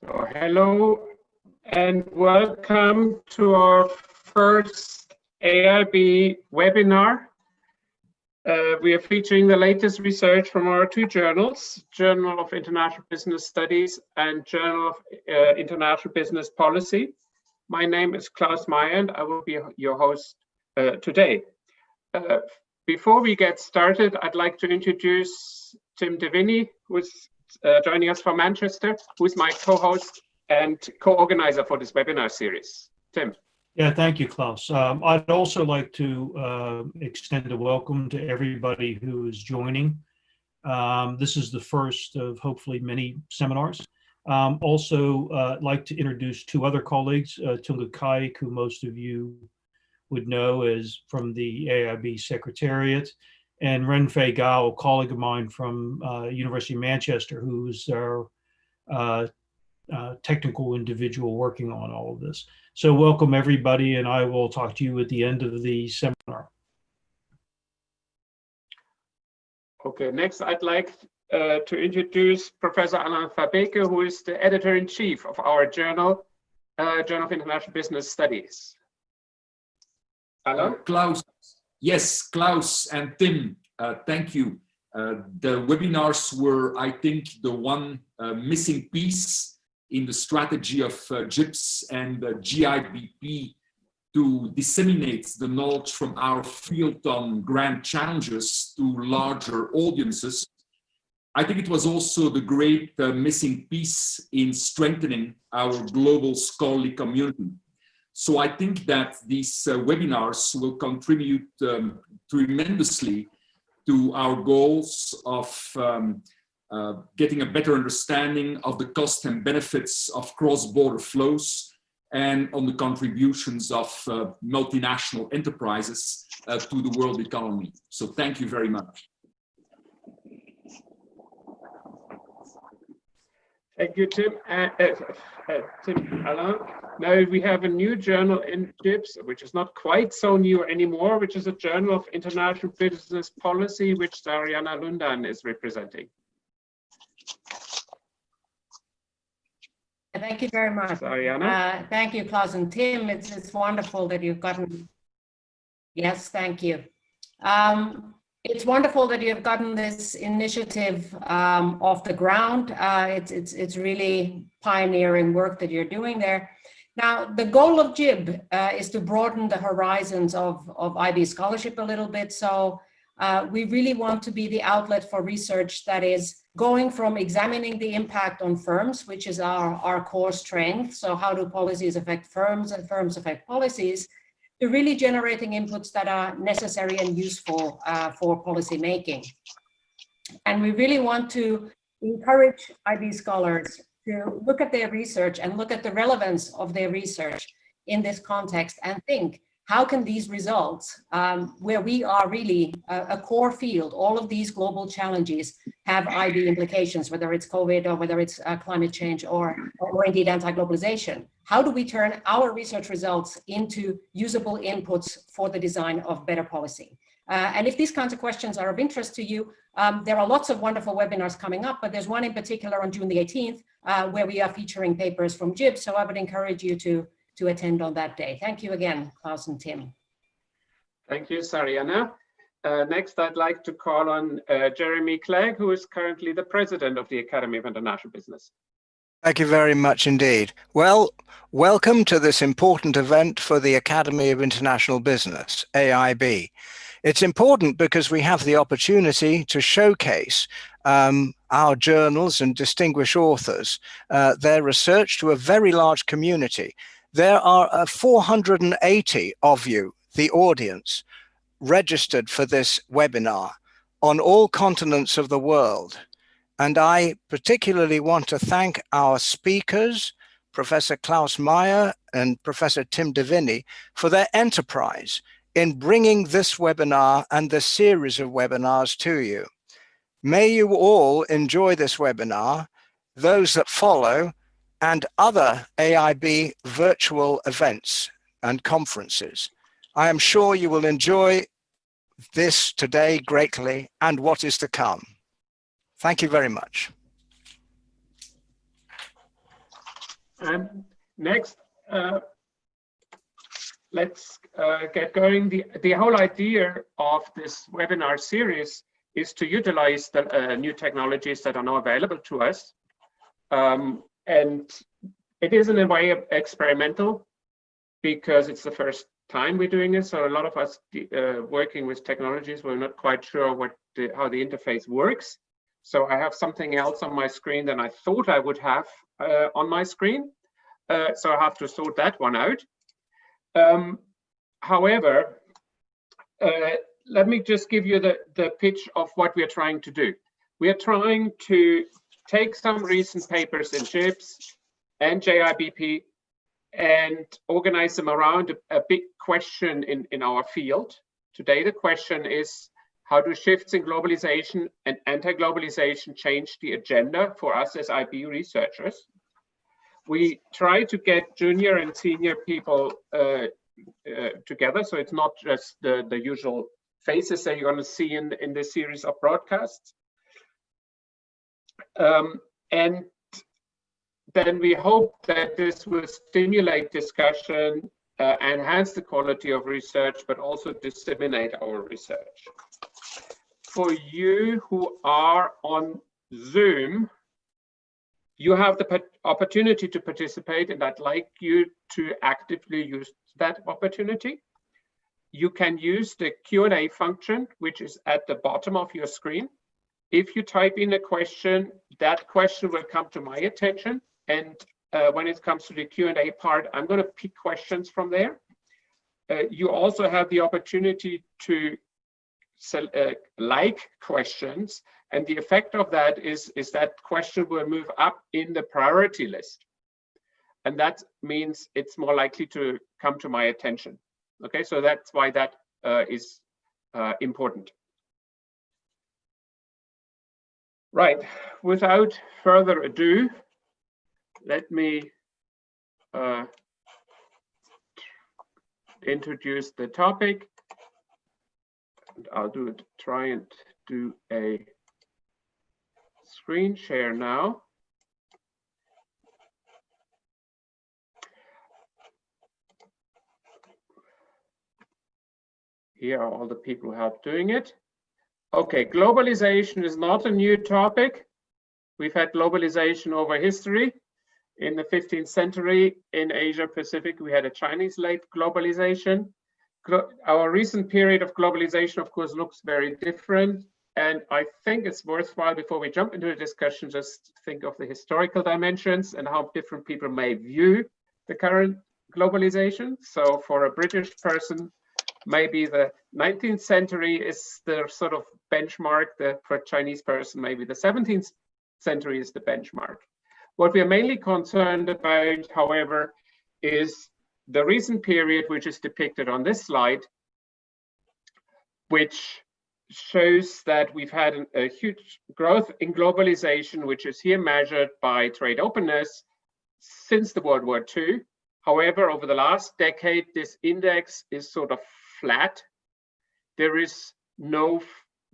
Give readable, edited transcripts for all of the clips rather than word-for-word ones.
So, hello and welcome to our first AIB webinar. We are featuring the latest research from our two journals, Journal of International Business Studies and Journal of International Business Policy. My name is Klaus Meyer and I will be your host today. Before we get started, I'd like to introduce Tim Deviney, who's joining us from Manchester, who's my co-host and co-organizer for this webinar series. Tim. Yeah, thank you, Klaus. I'd also like to extend a welcome to everybody who is joining. This is the first of hopefully many seminars. Also, I'd like to introduce two other colleagues, Tunga Kaik, who most of you would know as from the AIB Secretariat, and Renfei Gao, a colleague of mine from University of Manchester, who's our technical individual working on all of this. So welcome everybody, and I will talk to you at the end of the seminar. Okay, next I'd like to introduce Professor Alain Fabeke, who is the editor-in-chief of our journal, Journal of International Business Studies. Alain? Klaus, yes, Klaus and Tim, thank you. The webinars were, I think, the one missing piece in the strategy of JIBS and JIBP to disseminate the knowledge from our field on grand challenges to larger audiences. I think it was also the great missing piece in strengthening our global scholarly community. So I think that these webinars will contribute tremendously to our goals of getting a better understanding of the costs and benefits of cross-border flows and on the contributions of multinational enterprises to the world economy. So thank you very much. Thank you, Tim. Alain. Now we have a new journal in JIBS, which is not quite so new anymore, which is a Journal of International Business Policy, which Sariana Lundan is representing. Thank you very much. Thank you, Klaus and Tim. It's wonderful that you've gotten. Yes, thank you. It's wonderful that you've gotten this initiative off the ground. It's really pioneering work that you're doing there. Now, the goal of JIB is to broaden the horizons of IB scholarship a little bit. So we really want to be the outlet for research that is going from examining the impact on firms, which is our core strength. So how do policies affect firms and firms affect policies, to really generating inputs that are necessary and useful for policy making. And we really want to encourage IB scholars to look at their research and look at the relevance of their research in this context and think, how can these results, where we are really a core field, all of these global challenges have IB implications, whether it's COVID or whether it's climate change or indeed anti-globalization. How do we turn our research results into usable inputs for the design of better policy? And if these kinds of questions are of interest to you, there are lots of wonderful webinars coming up, but there's one in particular on June the 18th, where we are featuring papers from JIBS. So I would encourage you to attend on that day. Thank you again, Klaus and Tim. Thank you, Sariana. Next, I'd like to call on Jeremy Clegg, who is currently the president of the Academy of International Business. Thank you very much indeed. Well, welcome to this important event for the Academy of International Business, AIB. It's important because we have the opportunity to showcase our journals and distinguished authors, their research to a very large community. There are 480 of you, the audience, registered for this webinar on all continents of the world. And I particularly want to thank our speakers, Professor Klaus Meyer and Professor Tim Deviney, for their enterprise in bringing this webinar and the series of webinars to you. May you all enjoy this webinar, those that follow, and other AIB virtual events and conferences. I am sure you will enjoy this today greatly and what is to come. Thank you very much. Next, let's get going. The whole idea of this webinar series is to utilize the new technologies that are now available to us. And it is in a way experimental because it's the first time we're doing it. So a lot of us working with technologies, we're not quite sure how the interface works. So I have something else on my screen than I thought I would have on my screen. So I have to sort that one out. However, let me just give you the pitch of what we are trying to do. We are trying to take some recent papers in JIBS and JIBP and organize them around a big question in our field. Today, the question is, how do shifts in globalization and anti-globalization change the agenda for us as IB researchers? We try to get junior and senior people together, so it's not just the usual faces that you're going to see in this series of broadcasts. And then we hope that this will stimulate discussion, enhance the quality of research, but also disseminate our research. For you who are on Zoom, you have the opportunity to participate, and I'd like you to actively use that opportunity. You can use the Q&A function, which is at the bottom of your screen. If you type in a question, that question will come to my attention. And when it comes to the Q&A part, I'm going to pick questions from there. You also have the opportunity to like questions. And the effect of that is that question will move up in the priority list. And that means it's more likely to come to my attention. Okay, so that's why that is important. Right, without further ado, let me introduce the topic. And I'll try and do a screen share now. Here are all the people who help doing it. Okay, globalization is not a new topic. We've had globalization over history. In the 15th century in Asia Pacific, we had a Chinese-led globalization. Our recent period of globalization, of course, looks very different. And I think it's worthwhile, before we jump into the discussion, just think of the historical dimensions and how different people may view the current globalization. So for a British person, maybe the 19th century is the sort of benchmark. For a Chinese person, maybe the 17th century is the benchmark. What we are mainly concerned about, however, is the recent period, which is depicted on this slide, which shows that we've had a huge growth in globalization, which is here measured by trade openness since the World War II. However, over the last decade, this index is sort of flat. There is no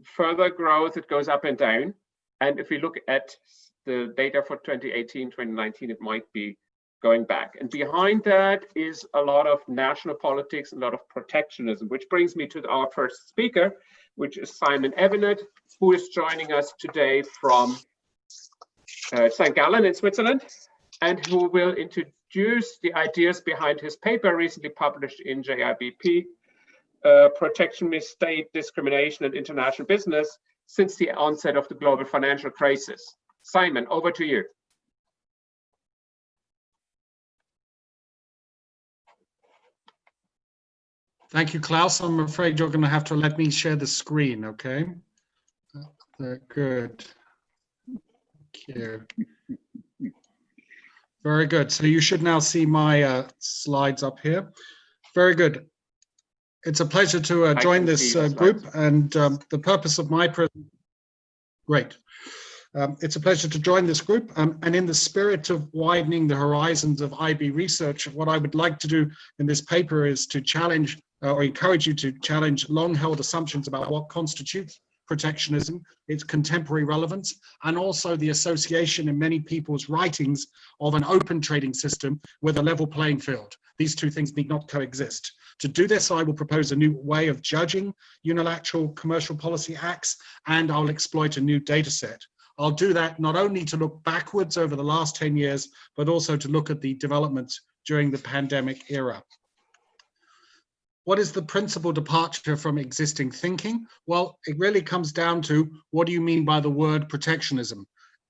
further growth. It goes up and down. And if we look at the data for 2018, 2019, it might be going back. And behind that is a lot of national politics, a lot of protectionism, which brings me to our first speaker, which is Simon Evenett, who is joining us today from St. Gallen in Switzerland, and who will introduce the ideas behind his paper recently published in JIBP, Protectionist State, Discrimination and International Business since the onset of the global financial crisis. Simon, over to you. Thank you, Klaus. I'm afraid you're going to have to let me share the screen, okay? Good. Thank you. Very good. So you should now see my slides up here. Very good. It's a pleasure to join this group, and the purpose of my presentation. Great. It's a pleasure to join this group, and in the spirit of widening the horizons of IB research, what I would like to do in this paper is to challenge or encourage you to challenge long-held assumptions about what constitutes protectionism, its contemporary relevance, and also the association in many people's writings of an open trading system with a level playing field. These two things need not coexist. To do this, I will propose a new way of judging unilateral commercial policy acts, and I'll exploit a new data set. I'll do that not only to look backwards over the last 10 years, but also to look at the developments during the pandemic era. What is the principal departure from existing thinking? Well, it really comes down to, what do you mean by the word protectionism?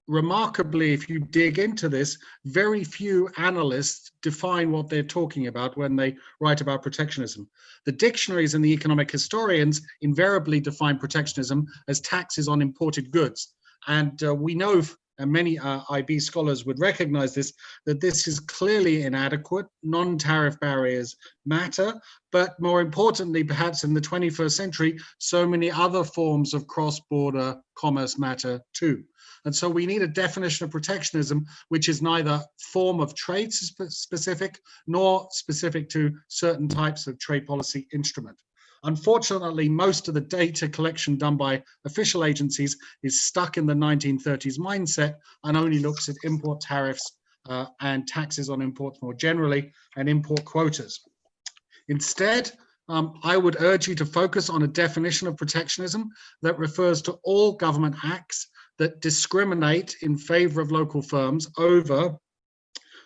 Remarkably, if you dig into this, very few analysts define what they're talking about when they write about protectionism. The dictionaries and the economic historians invariably define protectionism as taxes on imported goods. And we know, and many IB scholars would recognize this, that this is clearly inadequate. Non-tariff barriers matter, but more importantly, perhaps in the 21st century, so many other forms of cross-border commerce matter too. And so we need a definition of protectionism which is neither form of trade specific nor specific to certain types of trade policy instrument. Unfortunately, most of the data collection done by official agencies is stuck in the 1930s mindset and only looks at import tariffs and taxes on imports more generally, and import quotas. Instead, I would urge you to focus on a definition of protectionism that refers to all government acts that discriminate in favor of local firms over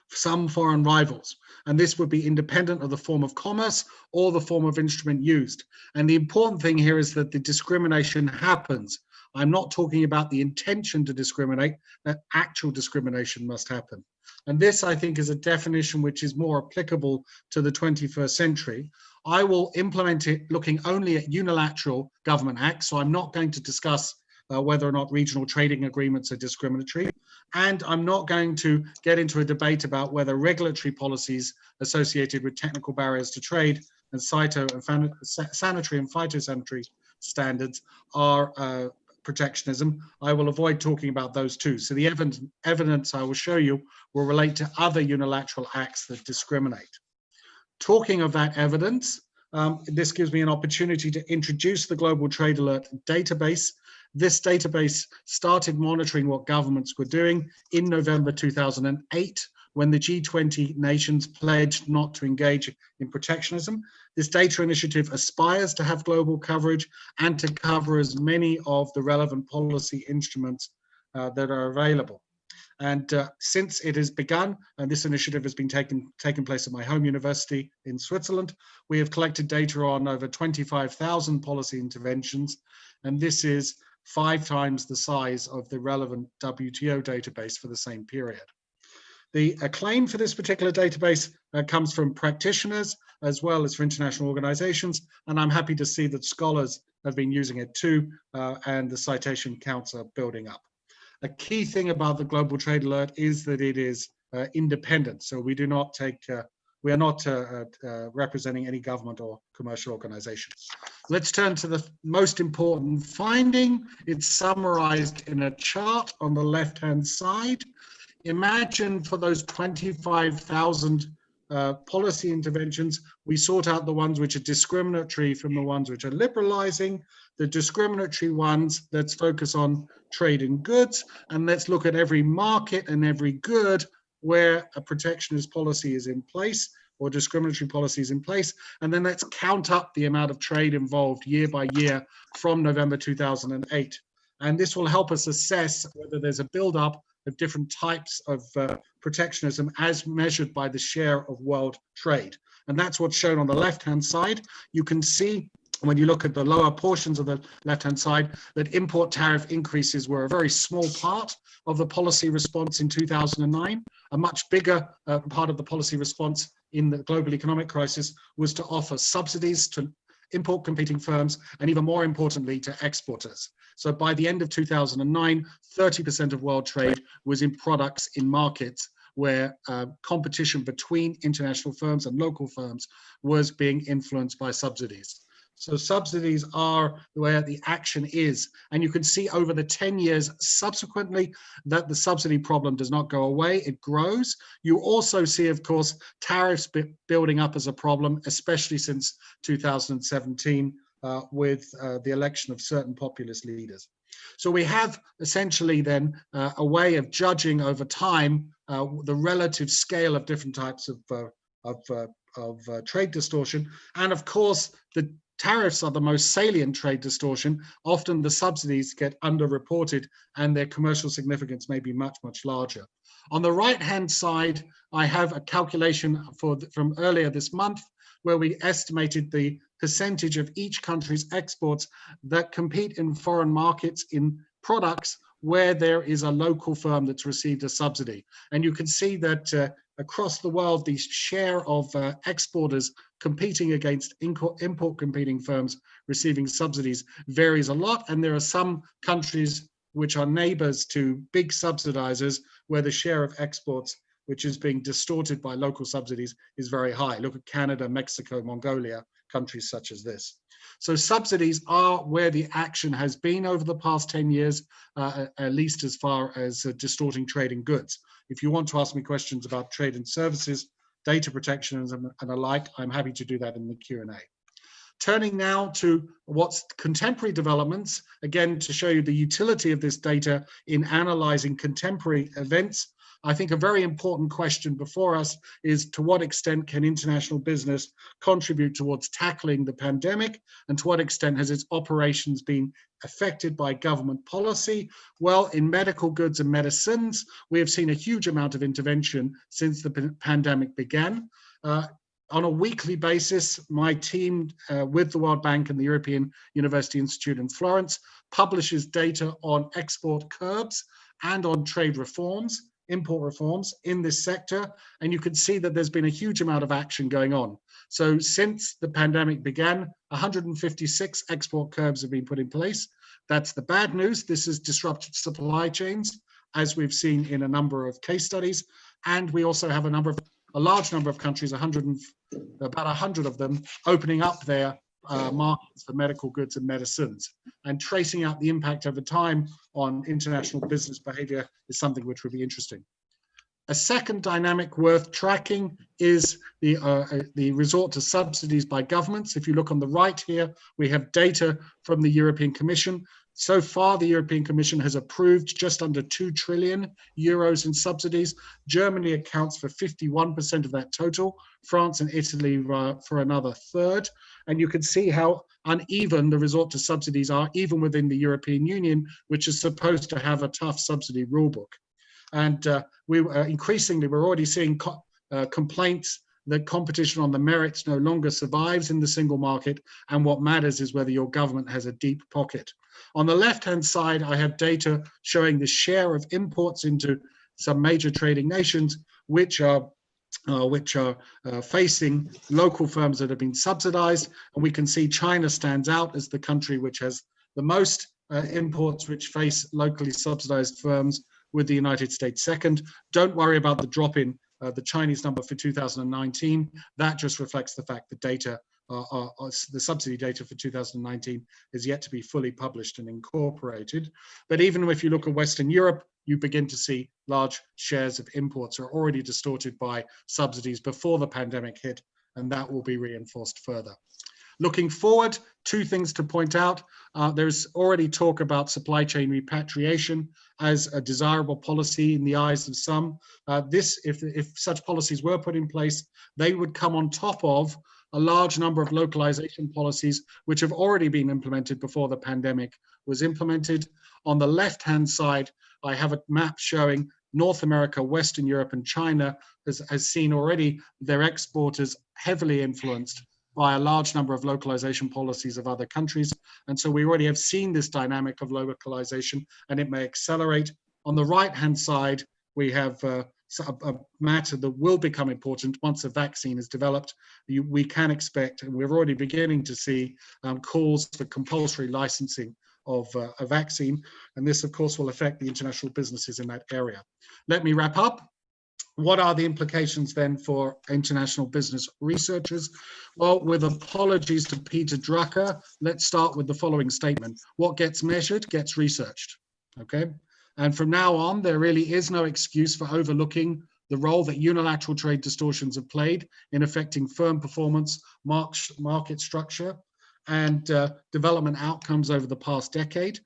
some foreign rivals. And this would be independent of the form of commerce or the form of instrument used. And the important thing here is that the discrimination happens. I'm not talking about the intention to discriminate, that actual discrimination must happen. And this, I think, is a definition which is more applicable to the 21st century. I will implement it looking only at unilateral government acts, so I'm not going to discuss whether or not regional trading agreements are discriminatory. And I'm not going to get into a debate about whether regulatory policies associated with technical barriers to trade and sanitary and phytosanitary standards are protectionism. I will avoid talking about those too. So the evidence I will show you will relate to other unilateral acts that discriminate. Talking of that evidence, this gives me an opportunity to introduce the Global Trade Alert database. This database started monitoring what governments were doing in November 2008, when the G20 nations pledged not to engage in protectionism. This data initiative aspires to have global coverage and to cover as many of the relevant policy instruments that are available. And since it has begun, and this initiative has been taking place at my home university in Switzerland, we have collected data on over 25,000 policy interventions, and this is 5 times the size of the relevant WTO database for the same period. The acclaim for this particular database comes from practitioners as well as for international organizations, and I'm happy to see that scholars have been using it too, and the citation counts are building up. A key thing about the Global Trade Alert is that it is independent, so we do not take, we are not representing any government or commercial organization. Let's turn to the most important finding. It's summarized in a chart on the left-hand side. Imagine for those 25,000 policy interventions, we sort out the ones which are discriminatory from the ones which are liberalizing. The discriminatory ones, let's focus on trade in goods, and let's look at every market and every good where a protectionist policy is in place or discriminatory policies in place, and then let's count up the amount of trade involved year by year from November 2008. And this will help us assess whether there's a build-up of different types of protectionism as measured by the share of world trade. And that's what's shown on the left-hand side. You can see when you look at the lower portions of the left-hand side that import tariff increases were a very small part of the policy response in 2009. A much bigger part of the policy response in the global economic crisis was to offer subsidies to import competing firms, and even more importantly, to exporters. So by the end of 2009, 30% of world trade was in products in markets where competition between international firms and local firms was being influenced by subsidies. So subsidies are where the action is. And you can see over the 10 years subsequently that the subsidy problem does not go away, it grows. You also see, of course, tariffs building up as a problem, especially since 2017, with the election of certain populist leaders. So we have essentially then a way of judging over time the relative scale of different types of trade distortion. And of course, the tariffs are the most salient trade distortion. Often the subsidies get underreported and their commercial significance may be much, much larger. On the right-hand side, I have a calculation from earlier this month where we estimated the percentage of each country's exports that compete in foreign markets in products where there is a local firm that's received a subsidy. And you can see that across the world, the share of exporters competing against import competing firms receiving subsidies varies a lot. And there are some countries which are neighbors to big subsidizers where the share of exports which is being distorted by local subsidies is very high. Look at Canada, Mexico, Mongolia, countries such as this. So subsidies are where the action has been over the past 10 years, at least as far as distorting trade in goods. If you want to ask me questions about trade and services, data protectionism and alike, I'm happy to do that in the Q&A. Turning now to what's contemporary developments, again, to show you the utility of this data in analyzing contemporary events. I think a very important question before us is to what extent can international business contribute towards tackling the pandemic, and to what extent has its operations been affected by government policy? Well, in medical goods and medicines, we have seen a huge amount of intervention since the pandemic began. On a weekly basis, my team with the World Bank and the European University Institute in Florence publishes data on export curbs and on trade reforms, import reforms in this sector, and you can see that there's been a huge amount of action going on. So since the pandemic began, 156 export curbs have been put in place. That's the bad news. This has disrupted supply chains, as we've seen in a number of case studies, and we also have a large number of countries, about 100 of them, opening up their markets for medical goods and medicines. And tracing out the impact over time on international business behavior is something which would be interesting. A second dynamic worth tracking is the resort to subsidies by governments. If you look on the right here, we have data from the European Commission. So far, the European Commission has approved just under 2 trillion euros in subsidies. Germany accounts for 51% of that total, France and Italy for another third. And you can see how uneven the resort to subsidies are, even within the European Union, which is supposed to have a tough subsidy rulebook. And increasingly, we're already seeing complaints that competition on the merits no longer survives in the single market, and what matters is whether your government has a deep pocket. On the left-hand side, I have data showing the share of imports into some major trading nations, which are facing local firms that have been subsidized. And we can see China stands out as the country which has the most imports which face locally subsidized firms, with the United States second. Don't worry about the drop in the Chinese number for 2019. That just reflects the fact that data, the subsidy data for 2019 is yet to be fully published and incorporated. But even if you look at Western Europe, you begin to see large shares of imports are already distorted by subsidies before the pandemic hit, and that will be reinforced further. Looking forward, 2 things to point out. There's already talk about supply chain repatriation as a desirable policy in the eyes of some. If such policies were put in place, they would come on top of a large number of localization policies which have already been implemented before the pandemic was implemented. On the left-hand side, I have a map showing North America, Western Europe, and China has seen already their exporters heavily influenced by a large number of localization policies of other countries. And so we already have seen this dynamic of localization, and it may accelerate. On the right-hand side, we have a matter that will become important once a vaccine is developed. We can expect, and we're already beginning to see calls for compulsory licensing of a vaccine. And this, of course, will affect the international businesses in that area. Let me wrap up. What are the implications then for international business researchers? Well, with apologies to Peter Drucker, let's start with the following statement. What gets measured gets researched, okay? And from now on, there really is no excuse for overlooking the role that unilateral trade distortions have played in affecting firm performance, market structure, and development outcomes over the past decade.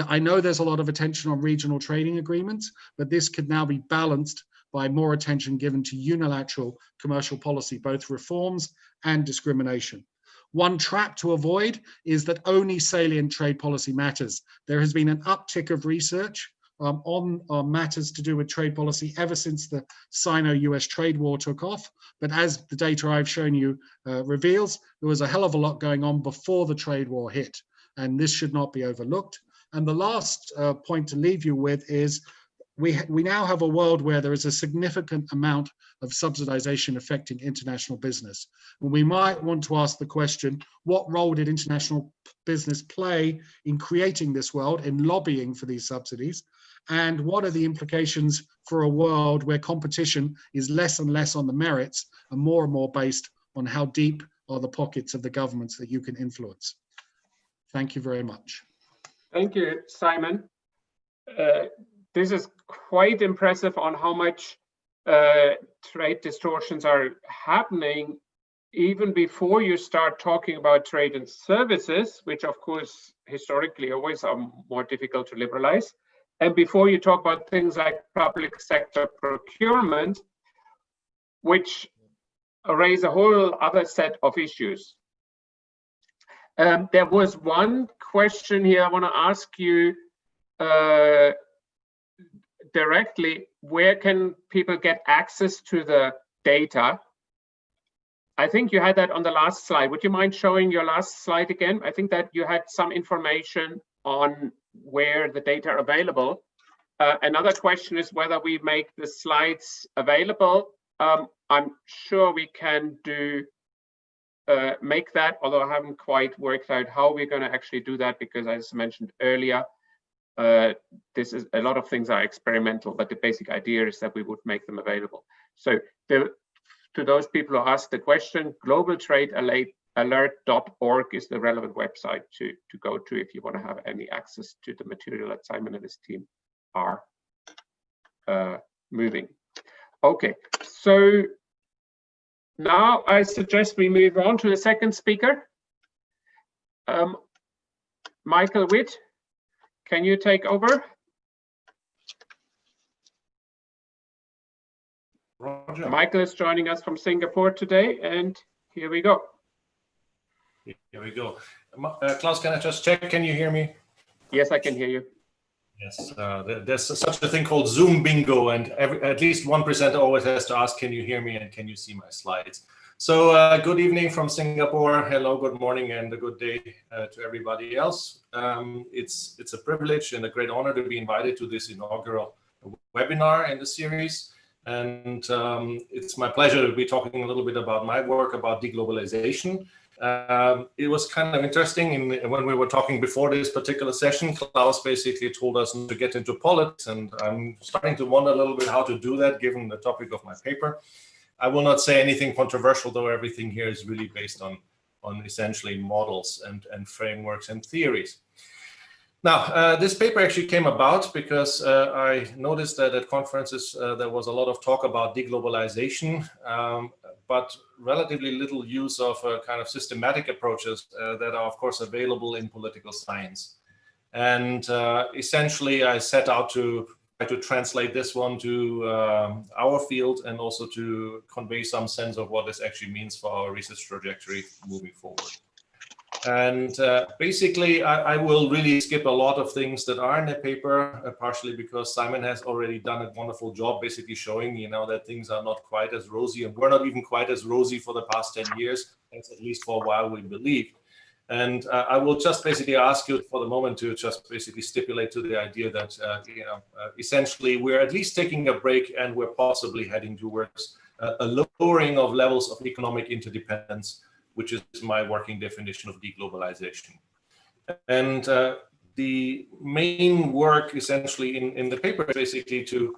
I know there's a lot of attention on regional trading agreements, but this could now be balanced by more attention given to unilateral commercial policy, both reforms and discrimination. One trap to avoid is that only salient trade policy matters. There has been an uptick of research on matters to do with trade policy ever since the Sino-US trade war took off. But as the data I've shown you reveals, there was a hell of a lot going on before the trade war hit, and this should not be overlooked. And the last point to leave you with is we now have a world where there is a significant amount of subsidization affecting international business. And we might want to ask the question, what role did international business play in creating this world, in lobbying for these subsidies? And what are the implications for a world where competition is less and less on the merits and more based on how deep are the pockets of the governments that you can influence? Thank you very much. Thank you, Simon. This is quite impressive on how much trade distortions are happening even before you start talking about trade and services, which of course historically always are more difficult to liberalize, and before you talk about things like public sector procurement, which raise a whole other set of issues. There was one question here I want to ask you directly. Where can people get access to the data? I think you had that on the last slide. Would you mind showing your last slide again? I think that you had some information on where the data are available. Another question is whether we make the slides available. I'm sure we can do make that, although I haven't quite worked out how we're going to actually do that, because as mentioned earlier, this is a lot of things are experimental, but the basic idea is that we would make them available. So to those people who asked the question, globaltradealert.org is the relevant website to go to if you want to have any access to the material that Simon and his team are moving. Okay, so now I suggest we move on to the second speaker. Michael Witt, can you take over? Roger. Michael is joining us from Singapore today, and here we go. Here we go. Klaus, can I just check? Can you hear me? Yes, I can hear you. Yes, there's such a thing called Zoom bingo, and at least 1% always has to ask, can you hear me and can you see my slides? So good evening from Singapore. Hello, good morning, and a good day to everybody else. It's a privilege and a great honor to be invited to this inaugural webinar in the series. And it's my pleasure to be talking a little bit about my work about deglobalization. It was kind of interesting when we were talking before this particular session. Klaus basically told us to get into politics, and I'm starting to wonder a little bit how to do that given the topic of my paper. I will not say anything controversial, though everything here is really based on essentially models and frameworks and theories. Now, this paper actually came about because I noticed that at conferences there was a lot of talk about deglobalization, but relatively little use of kind of systematic approaches that are, of course, available in political science. And essentially, I set out to try to translate this one to our field and also to convey some sense of what this actually means for our research trajectory moving forward. And basically, I will really skip a lot of things that are in the paper, partially because Simon has already done a wonderful job basically showing, that things are not quite as rosy, and we're not even quite as rosy for the past 10 years, as at least for a while we believed. And I will just basically ask you for the moment to just basically stipulate to the idea that, essentially, we're at least taking a break and we're possibly heading towards a lowering of levels of economic interdependence, which is my working definition of deglobalization. And the main work essentially in the paper is basically to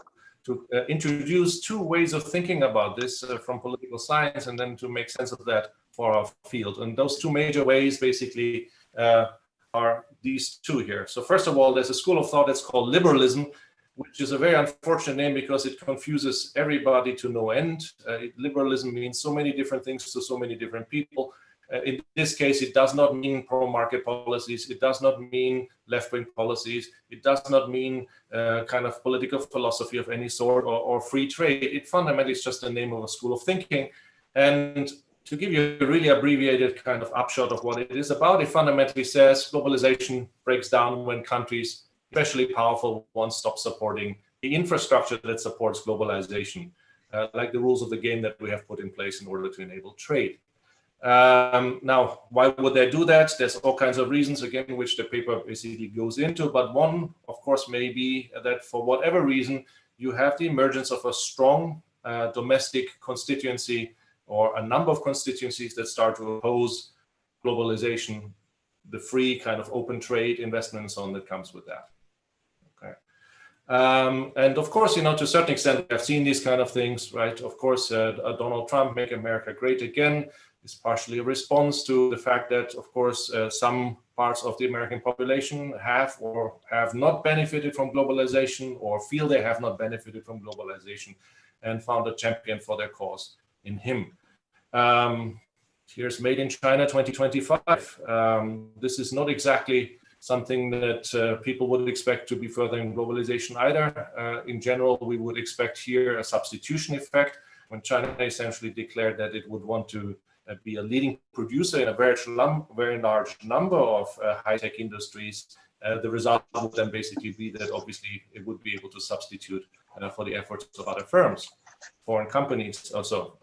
introduce two ways of thinking about this from political science, and then to make sense of that for our field. And those two major ways basically are these two here. So first of all, there's a school of thought that's called liberalism, which is a very unfortunate name because it confuses everybody to no end. Liberalism means so many different things to so many different people. In this case, it does not mean pro-market policies. It does not mean left-wing policies. It does not mean kind of political philosophy of any sort or free trade. It fundamentally is just the name of a school of thinking. And to give you a really abbreviated kind of upshot of what it is about, it fundamentally says globalization breaks down when countries, especially powerful ones, stop supporting the infrastructure that supports globalization, like the rules of the game that we have put in place in order to enable trade. Now, why would they do that? There's all kinds of reasons, again, which the paper basically goes into. But one, of course, may be that for whatever reason, you have the emergence of a strong domestic constituency or a number of constituencies that start to oppose globalization, the free kind of open trade investment and so on that comes with that. Okay. And of course, to a certain extent, I've seen these kind of things, right? Of course, Donald Trump, Make America Great Again, is partially a response to the fact that, of course, some parts of the American population have or have not benefited from globalization or feel they have not benefited from globalization and found a champion for their cause in him. Here's Made in China 2025. This is not exactly something that people would expect to be furthering globalization either. In general, we would expect here a substitution effect when China essentially declared that it would want to be a leading producer in a very large number of high-tech industries. The result would then basically be that obviously it would be able to substitute for the efforts of other firms, foreign companies also,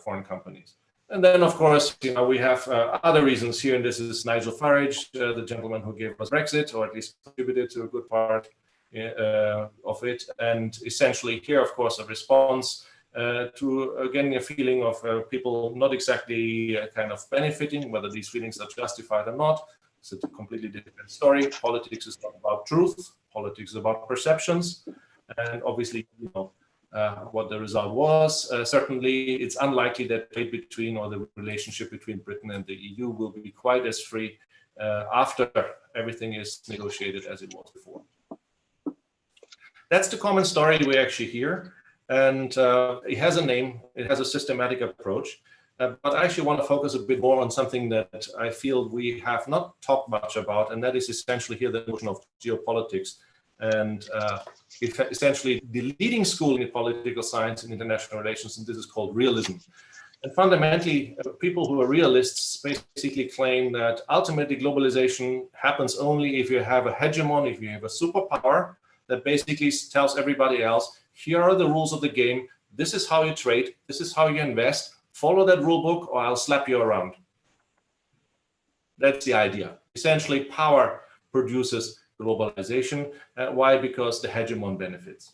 foreign companies. And then, of course, we have other reasons here, and this is Nigel Farage, the gentleman who gave us Brexit, or at least contributed to a good part of it. And essentially here, of course, a response to, again, a feeling of people not exactly kind of benefiting, whether these feelings are justified or not. It's a completely different story. Politics is not about truth. Politics is about perceptions. And obviously, what the result was. Certainly, it's unlikely that trade between or the relationship between Britain and the EU will be quite as free after everything is negotiated as it was before. That's the common story we actually hear. And it has a name, it has a systematic approach. But I actually want to focus a bit more on something that I feel we have not talked much about, and that is essentially here the notion of geopolitics. And essentially the leading school in political science and international relations, and this is called realism. And fundamentally, people who are realists basically claim that ultimately globalization happens only if you have a hegemon, if you have a superpower that basically tells everybody else, here are the rules of the game, this is how you trade, this is how you invest, follow that rule book or I'll slap you around. That's the idea. Essentially, power produces globalization. Why? Because the hegemon benefits.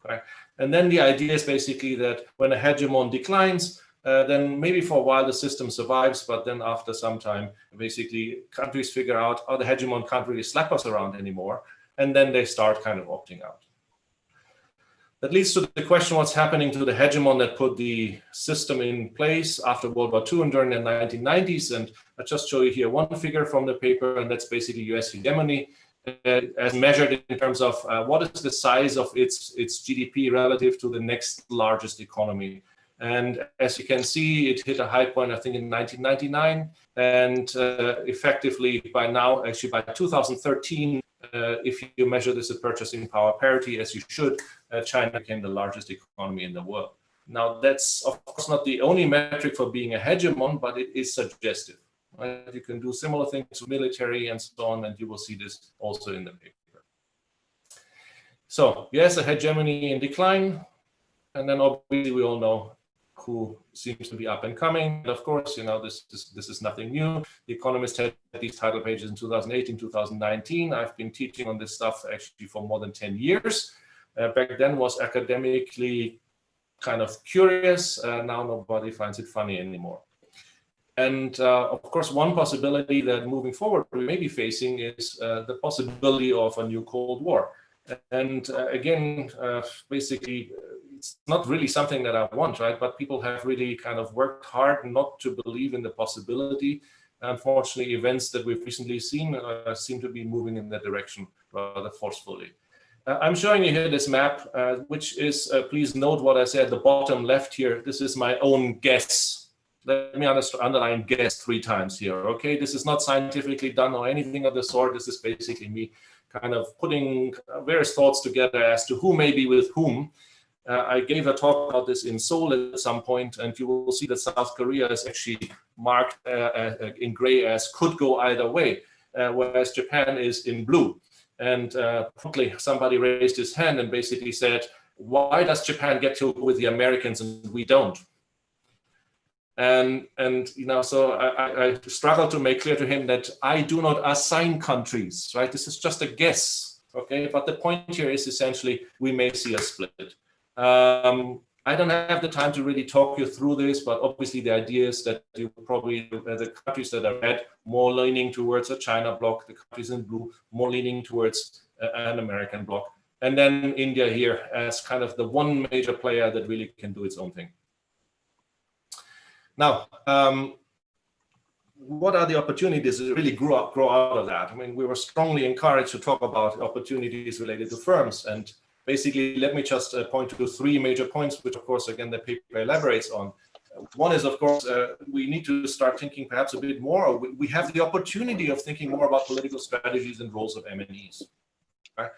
Okay? And then the idea is basically that when a hegemon declines, then maybe for a while the system survives, but then after some time, basically countries figure out, oh, the hegemon can't really slap us around anymore, and then they start kind of opting out. That leads to the question, what's happening to the hegemon that put the system in place after World War II and during the 1990s? And I'll just show you here one figure from the paper, and that's basically US hegemony, as measured in terms of what is the size of its GDP relative to the next largest economy. And as you can see, it hit a high point, I think, in 1999. And effectively by now, actually by 2013, if you measure this at purchasing power parity, as you should, China became the largest economy in the world. Now, that's of course not the only metric for being a hegemon, but it is suggestive. Right? You can do similar things with military and so on, and you will see this also in the paper. So, yes, a hegemony in decline, and then obviously we all know who seems to be up and coming. And of course, this is nothing new. The Economist had these title pages in 2018, 2019. I've been teaching on this stuff actually for more than 10 years. Back then was academically kind of curious. Now nobody finds it funny anymore. And of course, one possibility that moving forward we may be facing is the possibility of a new Cold War. And again, basically, it's not really something that I want, right? But people have really kind of worked hard not to believe in the possibility. Unfortunately, events that we've recently seen seem to be moving in that direction rather forcefully. I'm showing you here this map, which is, please note what I said at the bottom left here. This is my own guess. let me underline guess 3 times here. Okay, this is not scientifically done or anything of the sort. This is basically me kind of putting various thoughts together as to who may be with whom. I gave a talk about this in Seoul at some point, and you will see that South Korea is actually marked in gray as could go either way, whereas Japan is in blue. And promptly somebody raised his hand and basically said, why does Japan get to go with the Americans and we don't? And you know, so I struggled to make clear to him that I do not assign countries, right? This is just a guess, okay? But the point here is essentially we may see a split. I don't have the time to really talk you through this, but obviously the idea is that you probably, the countries that are red, more leaning towards a China bloc, the countries in blue, more leaning towards an American bloc. And then India here as kind of the one major player that really can do its own thing. Now, what are the opportunities that really grow out of that? I mean, we were strongly encouraged to talk about opportunities related to firms. And basically, let me just point to 3 major points, which, of course, again, the paper elaborates on. One is, of course, we need to start thinking perhaps a bit more. We have the opportunity of thinking more about political strategies and roles of MNEs. Right?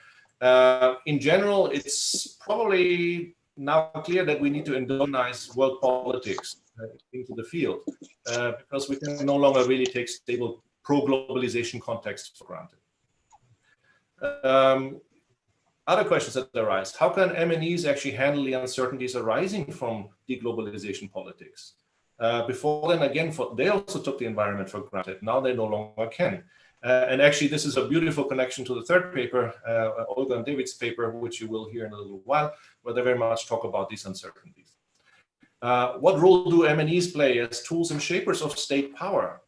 In general, it's probably now clear that we need to endogenize world politics into the field because we can no longer really take stable pro-globalization context for granted. Other questions that arise: how can MNEs actually handle the uncertainties arising from deglobalization politics? Before then, again, they also took the environment for granted. Now they no longer can. And actually, this is a beautiful connection to the third paper, Olga and David's paper, which you will hear in a little while, where they very much talk about these uncertainties. What role do MNEs play as tools and shapers of state power?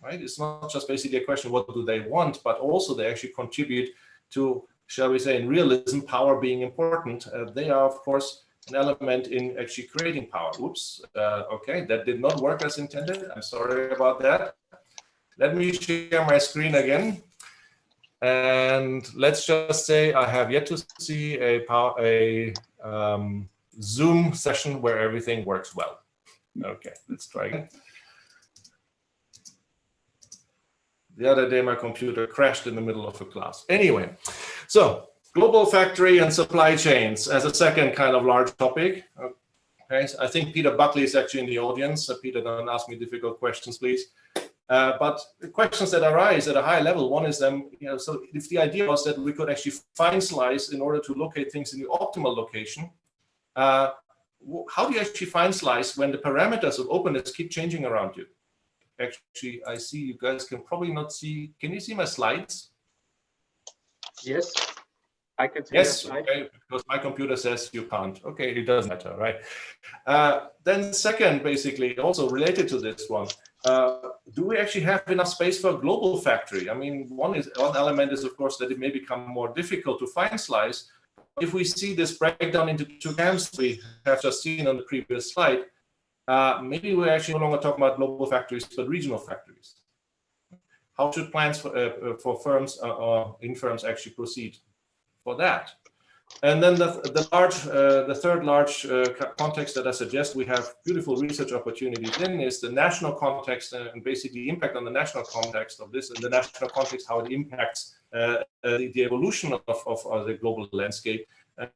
Right? It's not just basically a question, what do they want, but also they actually contribute to, shall we say, in realism, power being important. They are, of course, an element in actually creating power. Oops, okay, that did not work as intended. I'm sorry about that. Let me share my screen again. And let's just say I have yet to see a Zoom session where everything works well. Okay, let's try again. The other day, my computer crashed in the middle of a class. Anyway, so global factory and supply chains as a second kind of large topic. Okay, so I think Peter Buckley is actually in the audience. So Peter, don't ask me difficult questions, please. But the questions that arise at a high level, one is them, so if the idea was that we could actually fine slice in order to locate things in the optimal location, how do you actually fine slice when the parameters of openness keep changing around you? Actually, I see you guys can probably not see. Can you see my slides? Yes, I can see. Yes, okay, because my computer says you can't. Okay, it doesn't matter, right? Then second, basically, also related to this one, do we actually have enough space for a global factory? I mean, one element is, of course, that it may become more difficult to fine slice. If we see this breakdown into 2 camps we have just seen on the previous slide, maybe we're actually no longer talking about global factories, but regional factories. How should plans for firms or in firms actually proceed for that? And then the third large context that I suggest we have beautiful research opportunities in is the national context and basically impact on the national context of this, and the national context, how it impacts the evolution of the global landscape.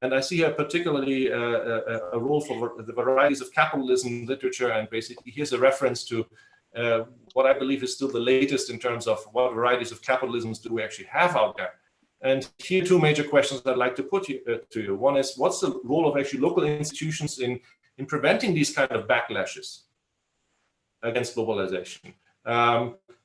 And I see here particularly a role for the varieties of capitalism literature, and basically here's a reference to what I believe is still the latest in terms of what varieties of capitalisms do we actually have out there. And here 2 major questions I'd like to put to you. One is, what's the role of actually local institutions in preventing these kind of backlashes against globalization?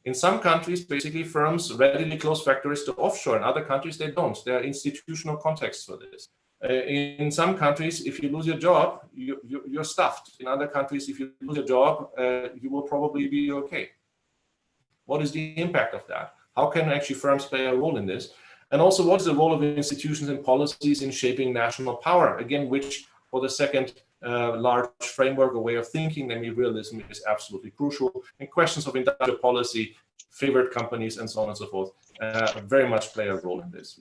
In some countries, basically, firms readily close factories to offshore. In other countries, they don't. There are institutional contexts for this. In some countries, if you lose your job, you're stuffed. In other countries, if you lose your job, you will probably be okay. What is the impact of that? How can actually firms play a role in this? And also, what is the role of institutions and policies in shaping national power? Again, which for the second large framework or way of thinking, namely realism, is absolutely crucial. And questions of industrial policy, favored companies, and so on and so forth, very much play a role in this.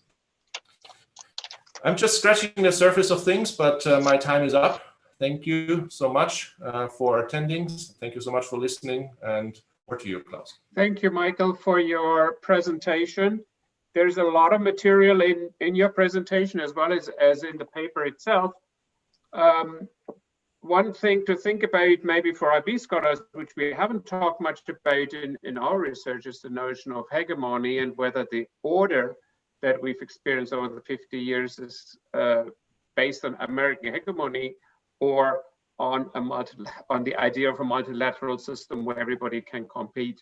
I'm just scratching the surface of things, but my time is up. thank you so much for attending. Thank you so much for listening, and over to you, Klaus. Thank you, Michael, for your presentation. There's a lot of material in your presentation as well as in the paper itself. One thing to think about maybe for IB scholars, which we haven't talked much about in our research, is the notion of hegemony and whether the order that we've experienced over the 50 years is based on American hegemony or on the idea of a multilateral system where everybody can compete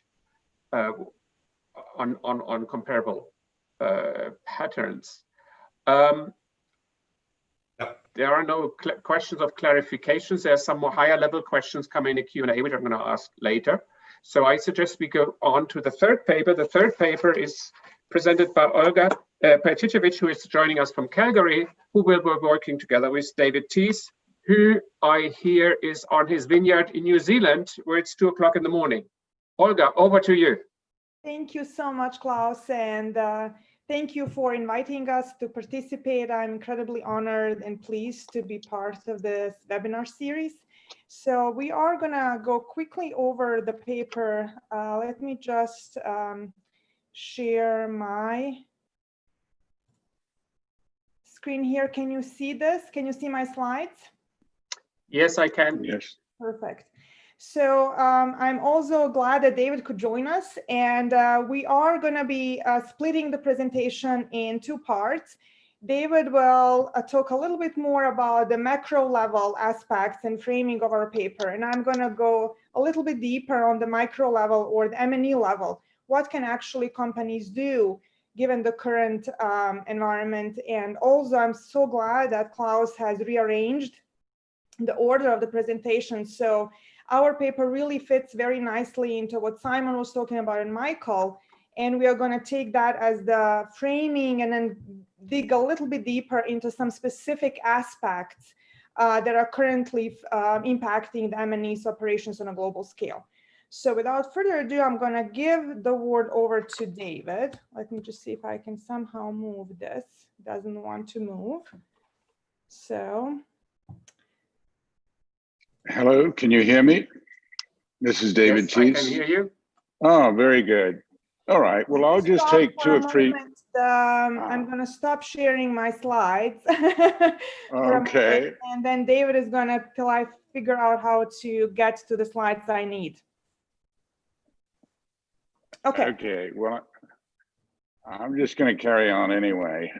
on comparable patterns. There are no questions of clarifications. There are some more higher level questions coming in Q&A, which I'm going to ask later. So I suggest we go on to the third paper. The third paper is presented by Olga Petrovic, who is joining us from Calgary, who will be working together with David Teece, who I hear is on his vineyard in New Zealand, where it's 2 o'clock in the morning. Olga, over to you. Thank you so much, Klaus, and thank you for inviting us to participate. I'm incredibly honored and pleased to be part of this webinar series. So we are gonna go quickly over the paper. Let me just share my screen here. Can you see this? Can you see my slides? Yes, I can. Yes. Perfect. So I'm also glad that David could join us, and we are going to be splitting the presentation in 2 parts. David will talk a little bit more about the macro level aspects and framing of our paper, and I'm going to go a little bit deeper on the micro level or the M&E level. What can actually companies do given the current environment? And also, I'm so glad that Klaus has rearranged the order of the presentation. So our paper really fits very nicely into what Simon was talking about and Michael, and we are going to take that as the framing and then dig a little bit deeper into some specific aspects that are currently impacting the M&E's operations on a global scale. So without further ado, I'm going to give the word over to David. Let me just see if I can somehow move this. It doesn't want to move. So. Hello, can you hear me? This is David Teece. Yes, I can hear you. Oh, very good. All right, well, I'll just take 2 or 3. I'm going to stop sharing my slides. Okay. And then David is going to, till I figure out how to get to the slides I need. Okay. Okay, well, I'm just going to carry on anyway.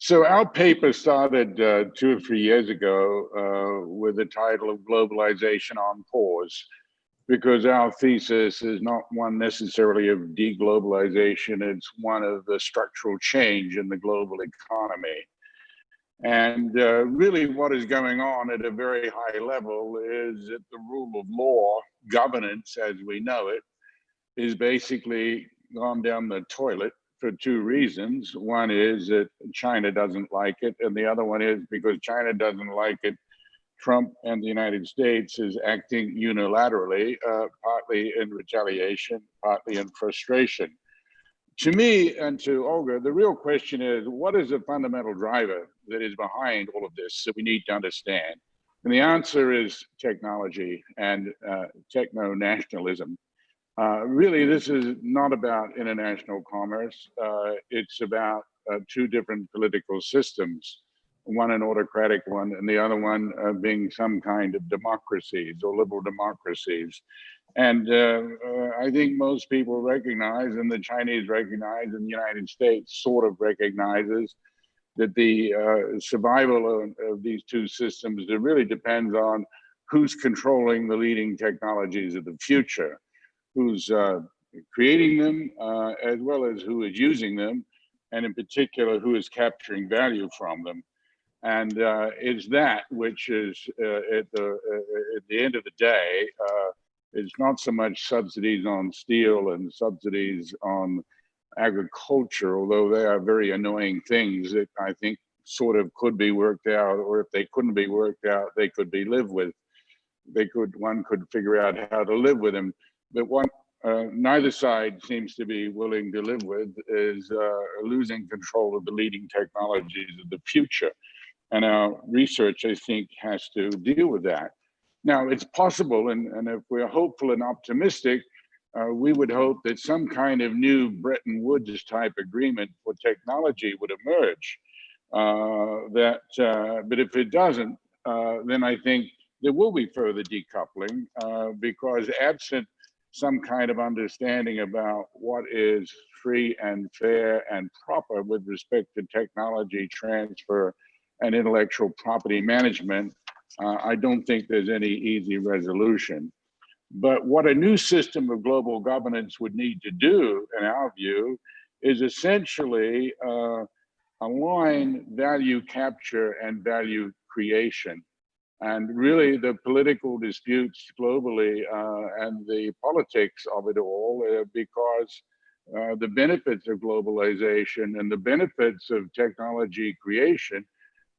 So our paper started 2 or 3 years ago with the title of Globalization on Pause, because our thesis is not one necessarily of de-globalization, it's one of the structural change in the global economy. And really what is going on at a very high level is that the rule of law, governance as we know it, is basically gone down the toilet for 2 reasons. One is that China doesn't like it, and the other one is because China doesn't like it, Trump and the United States is acting unilaterally, partly in retaliation, partly in frustration. To me and to Olga, the real question is, what is the fundamental driver that is behind all of this that we need to understand? And the answer is technology and techno-nationalism. Really, this is not about international commerce. It's about 2 different political systems, one an autocratic one and the other one being some kind of democracies or liberal democracies. And I think most people recognize, and the Chinese recognize, and the United States sort of recognizes, that the survival of these 2 systems, it really depends on who's controlling the leading technologies of the future, who's creating them, as well as who is using them, and in particular, who is capturing value from them. And it's that which is, at the end of the day, it's not so much subsidies on steel and subsidies on agriculture, although they are very annoying things that I think sort of could be worked out, or if they couldn't be worked out, they could be lived with. One could figure out how to live with them. But what neither side seems to be willing to live with is losing control of the leading technologies of the future. And our research, I think, has to deal with that. Now, it's possible, and if we're hopeful and optimistic, we would hope that some kind of new Bretton Woods type agreement for technology would emerge. But if it doesn't, then I think there will be further decoupling because absent some kind of understanding about what is free and fair and proper with respect to technology transfer and intellectual property management, I don't think there's any easy resolution. But what a new system of global governance would need to do, in our view, is essentially align value capture and value creation. And really the political disputes globally and the politics of it all, because the benefits of globalization and the benefits of technology creation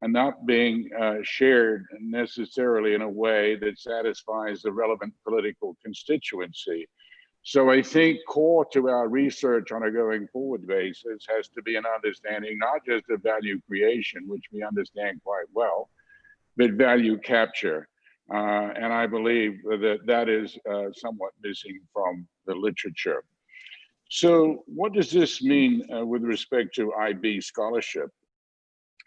are not being shared necessarily in a way that satisfies the relevant political constituency. So I think core to our research on a going forward basis has to be an understanding not just of value creation, which we understand quite well, but value capture. And I believe that that is somewhat missing from the literature. So what does this mean with respect to IB scholarship?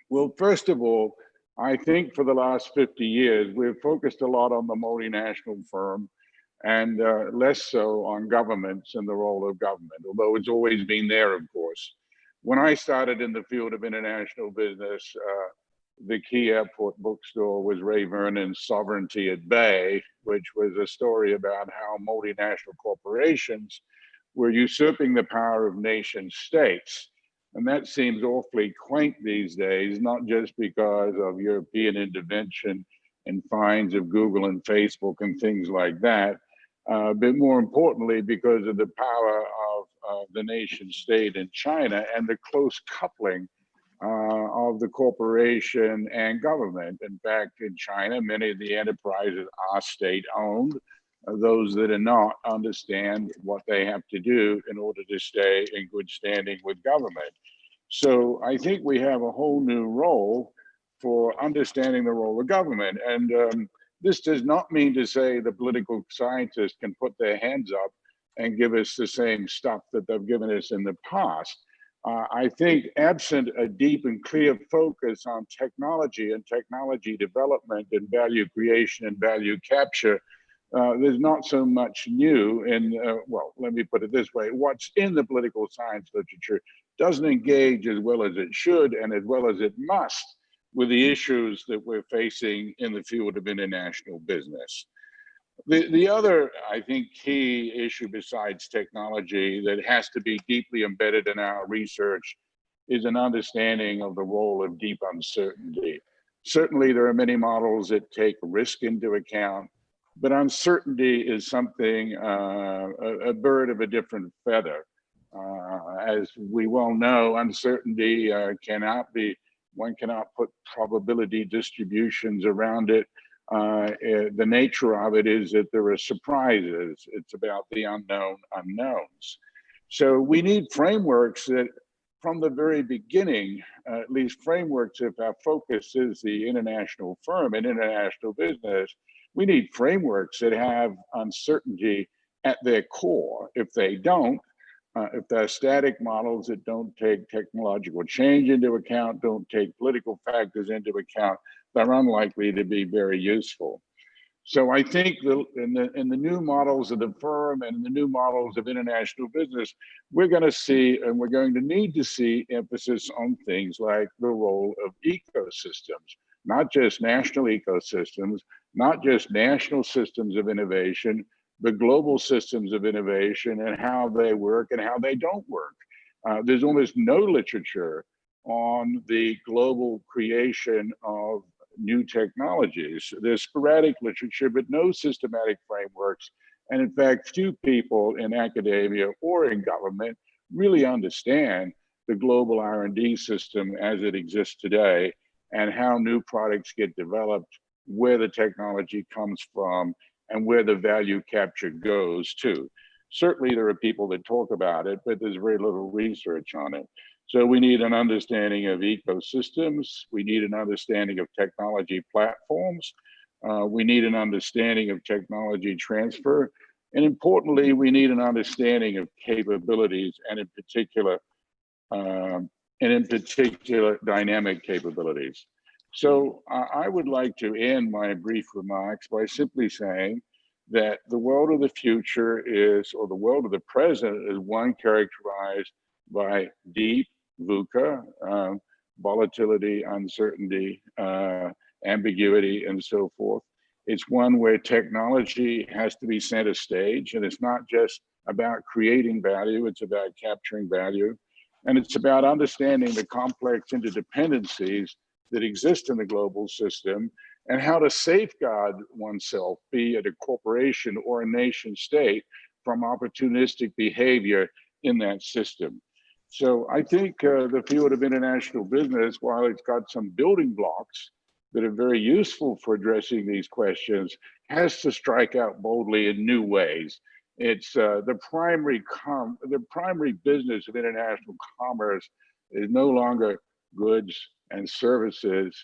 Well, first of all, I think for the last 50 years, we've focused a lot on the multinational firm and less so on governments and the role of government, although it's always been there, of course. When I started in the field of international business, the key airport bookstore was Ray Vernon's Sovereignty at Bay, which was a story about how multinational corporations were usurping the power of nation states. And that seems awfully quaint these days, not just because of European intervention and fines of Google and Facebook and things like that, but more importantly, because of the power of the nation state in China and the close coupling of the corporation and government. In fact, in China, many of the enterprises are state-owned. Those that are not understand what they have to do in order to stay in good standing with government. So I think we have a whole new role for understanding the role of government. And this does not mean to say the political scientists can put their hands up and give us the same stuff that they've given us in the past. I think absent a deep and clear focus on technology and technology development and value creation and value capture, there's not so much new in, well, let me put it this way, what's in the political science literature doesn't engage as well as it should and as well as it must with the issues that we're facing in the field of international business. The other, I think, key issue besides technology that has to be deeply embedded in our research is an understanding of the role of deep uncertainty. Certainly, there are many models that take risk into account, but uncertainty is something, a bird of a different feather. As we well know, uncertainty one cannot put probability distributions around it. The nature of it is that there are surprises. It's about the unknown unknowns. So we need frameworks that from the very beginning, at least frameworks, if our focus is the international firm and international business, we need frameworks that have uncertainty at their core. If they don't, if they're static models that don't take technological change into account, don't take political factors into account, they're unlikely to be very useful. So I think in the new models of the firm and the new models of international business, we're going to see, and we're going to need to see, emphasis on things like the role of ecosystems, not just national ecosystems, not just national systems of innovation, but global systems of innovation and how they work and how they don't work. There's almost no literature on the global creation of new technologies. There's sporadic literature, but no systematic frameworks. And in fact, few people in academia or in government really understand the global R&D system as it exists today and how new products get developed, where the technology comes from, and where the value capture goes to. Certainly there are people that talk about it, but there's very little research on it. So we need an understanding of ecosystems. We need an understanding of technology platforms. We need an understanding of technology transfer. And importantly, we need an understanding of capabilities and in particular dynamic capabilities. So I would like to end my brief remarks by simply saying that the world of the future is, or the world of the present is one characterized by deep VUCA, volatility, uncertainty, ambiguity, and so forth. It's one where technology has to be center stage, and it's not just about creating value, it's about capturing value. And it's about understanding the complex interdependencies that exist in the global system and how to safeguard oneself, be it a corporation or a nation state, from opportunistic behavior in that system. So I think the field of international business, while it's got some building blocks that are very useful for addressing these questions, has to strike out boldly in new ways. It's the primary business of international commerce is no longer goods and services,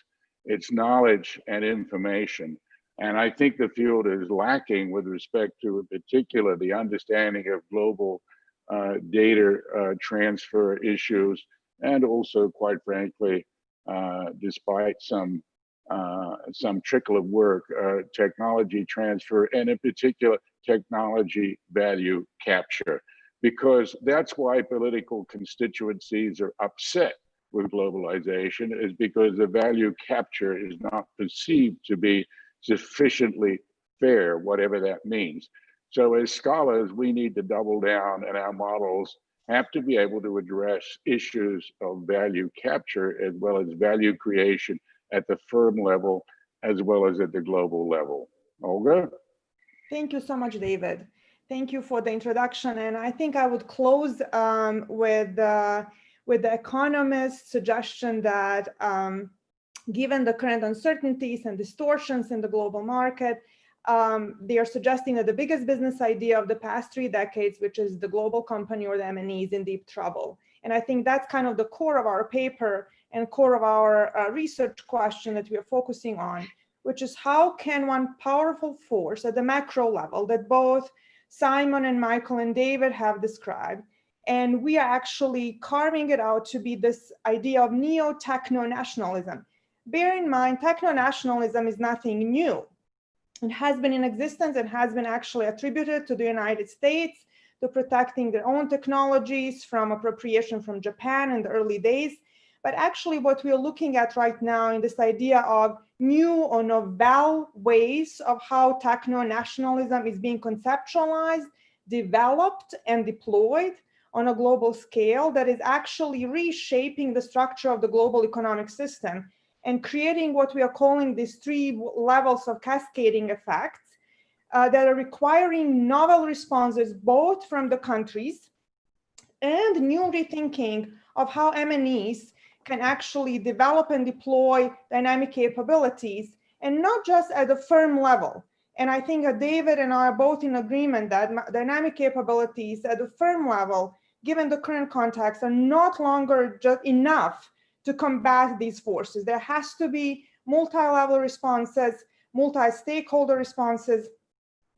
it's knowledge and information. And I think the field is lacking with respect to, in particular, the understanding of global data transfer issues, and also, quite frankly, despite some trickle of work, technology transfer, and in particular, technology value capture, because that's why political constituencies are upset with globalization, is because the value capture is not perceived to be sufficiently fair, whatever that means. So as scholars, we need to double down, and our models have to be able to address issues of value capture as well as value creation at the firm level, as well as at the global level. Olga? Thank you so much, David. Thank you for the introduction. And I think I would close with the economist's suggestion that given the current uncertainties and distortions in the global market, they are suggesting that the biggest business idea of the past 3 decades, which is the global company or the M&E, is in deep trouble. And I think that's kind of the core of our paper and core of our research question that we are focusing on, which is how can one powerful force at the macro level that both Simon and Michael and David have described, and we are actually carving it out to be this idea of neo-techno-nationalism. Bear in mind, techno-nationalism is nothing new. It has been in existence and has been actually attributed to the United States to protecting their own technologies from appropriation from Japan in the early days. But actually what we are looking at right now in this idea of new or novel ways of how techno-nationalism is being conceptualized, developed, and deployed on a global scale that is actually reshaping the structure of the global economic system and creating what we are calling these 3 levels of cascading effects that are requiring novel responses both from the countries and new rethinking of how M&Es can actually develop and deploy dynamic capabilities, and not just at the firm level. And I think that David and I are both in agreement that dynamic capabilities at the firm level, given the current context, are not longer just enough to combat these forces. There has to be multi-level responses, multi-stakeholder responses,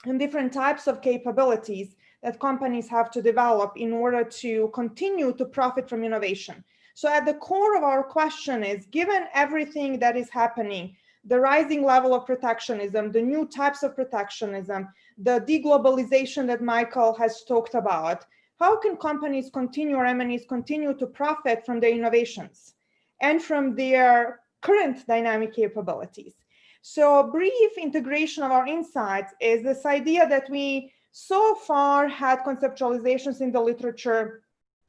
and different types of capabilities that companies have to develop in order to continue to profit from innovation. So at the core of our question is, given everything that is happening, the rising level of protectionism, the new types of protectionism, the de-globalization that Michael has talked about, how can companies continue, or M&Es continue to profit from their innovations and from their current dynamic capabilities? So a brief integration of our insights is this idea that we so far had conceptualizations in the literature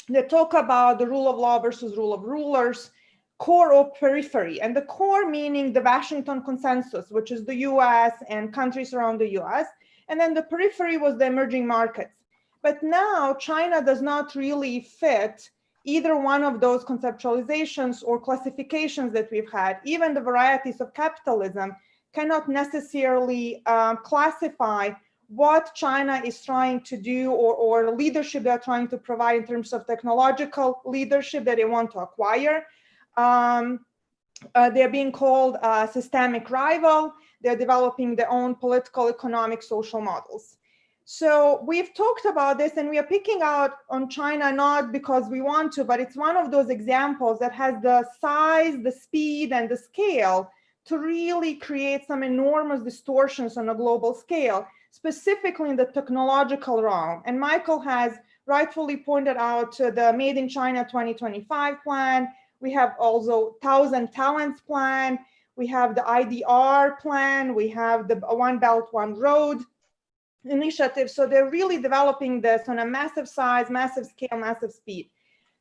that talk about the rule of law versus rule of rulers, core or periphery, and the core meaning the Washington consensus, which is the US and countries around the US, and then the periphery was the emerging markets. But now China does not really fit either one of those conceptualizations or classifications that we've had. Even the varieties of capitalism cannot necessarily classify what China is trying to do, or leadership they're trying to provide in terms of technological leadership that they want to acquire. They're being called a systemic rival. They're developing their own political, economic, social models. So we've talked about this, and we are picking out on China not because we want to, but it's one of those examples that has the size, the speed, and the scale to really create some enormous distortions on a global scale, specifically in the technological realm. And Michael has rightfully pointed out the Made in China 2025 plan. We have also 1,000 Talents plan. We have the IDR plan. We have the One Belt, One Road initiative. So they're really developing this on a massive size, massive scale, massive speed.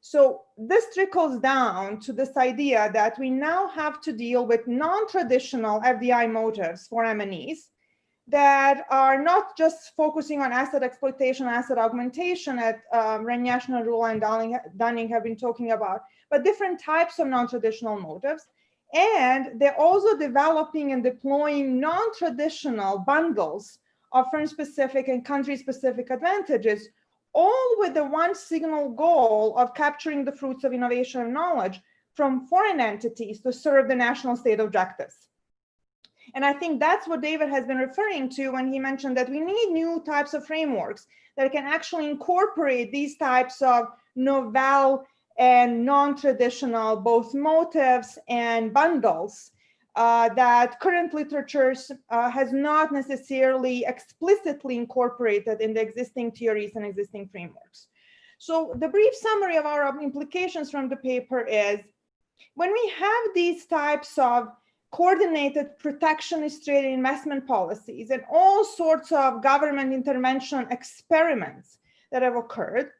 So this trickles down to this idea that we now have to deal with non-traditional FDI motives for M&Es that are not just focusing on asset exploitation, asset augmentation that Renyashna, Rula, and Dunning have been talking about, but different types of non-traditional motives. And they're also developing and deploying non-traditional bundles of firm-specific and country-specific advantages, all with the one signal goal of capturing the fruits of innovation and knowledge from foreign entities to serve the national state objectives. And I think that's what David has been referring to when he mentioned that we need new types of frameworks that can actually incorporate these types of novel and non-traditional both motives and bundles that current literature has not necessarily explicitly incorporated in the existing theories and existing frameworks. So the brief summary of our implications from the paper is, when we have these types of coordinated protectionist trade and investment policies and all sorts of government intervention experiments that have occurred,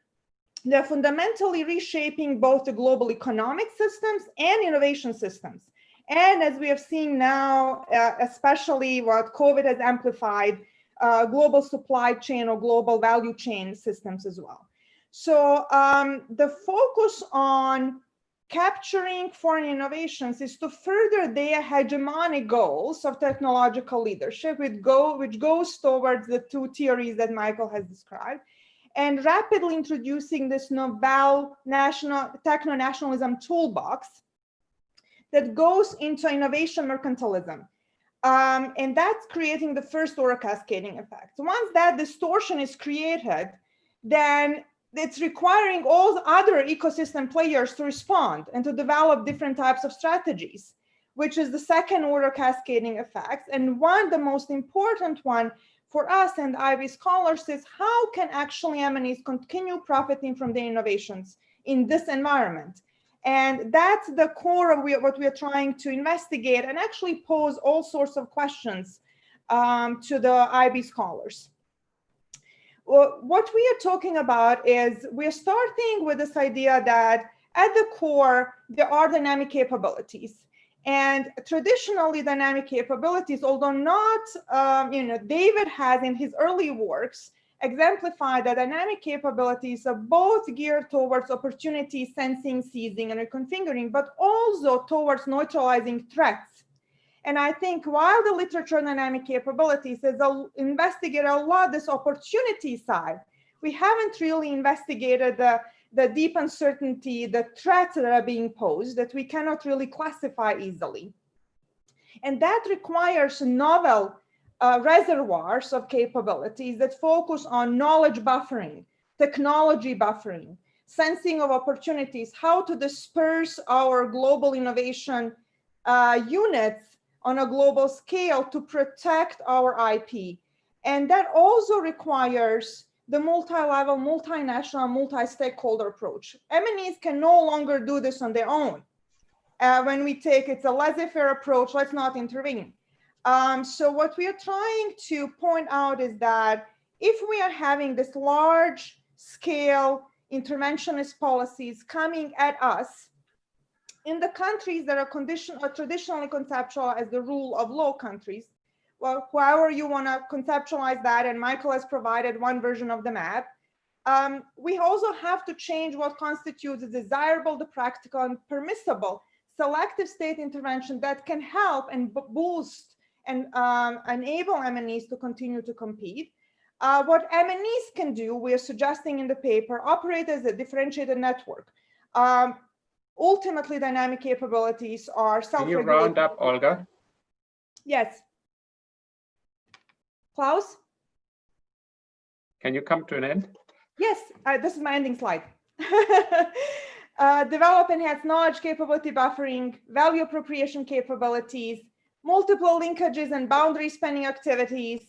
they're fundamentally reshaping both the global economic systems and innovation systems. And as we have seen now, especially what COVID has amplified, global supply chain or global value chain systems as well. So the focus on capturing foreign innovations is to further their hegemonic goals of technological leadership, which goes towards the two theories that Michael has described, and rapidly introducing this novel techno-nationalism toolbox that goes into innovation mercantilism. And that's creating the first order cascading effect. So once that distortion is created, then it's requiring all the other ecosystem players to respond and to develop different types of strategies, which is the second order cascading effect. And the most important one for us and IB scholars is how can actually M&Es continue profiting from their innovations in this environment? And that's the core of what we are trying to investigate and actually pose all sorts of questions to the IB scholars. Well, what we are talking about is we're starting with this idea that at the core, there are dynamic capabilities. And traditionally dynamic capabilities, although not, David has in his early works exemplified that dynamic capabilities are both geared towards opportunity sensing, seizing, and reconfiguring, but also towards neutralizing threats. And I think while the literature on dynamic capabilities has investigated a lot this opportunity side, we haven't really investigated the deep uncertainty, the threats that are being posed that we cannot really classify easily. And that requires novel reservoirs of capabilities that focus on knowledge buffering, technology buffering, sensing of opportunities, how to disperse our global innovation units on a global scale to protect our IP. And that also requires the multi-level, multinational, multi-stakeholder approach. M&Es can no longer do this on their own. When we take it's a laissez-faire approach, let's not intervene. So what we are trying to point out is that if we are having this large scale interventionist policies coming at us in the countries that are traditionally conceptual as the rule of law countries, well, however you want to conceptualize that, and Michael has provided one version of the map, we also have to change what constitutes the desirable, the practical, and permissible selective state intervention that can help and boost and enable M&Es to continue to compete. What MNEs can do, we're suggesting in the paper, operate as a differentiated network. Ultimately, dynamic capabilities are self-regulated. Can you round up, Olga? Yes. Klaus? Can you come to an end? Yes, this is my ending slide. Develop enhanced knowledge capability buffering, value appropriation capabilities, multiple linkages and boundary spanning activities,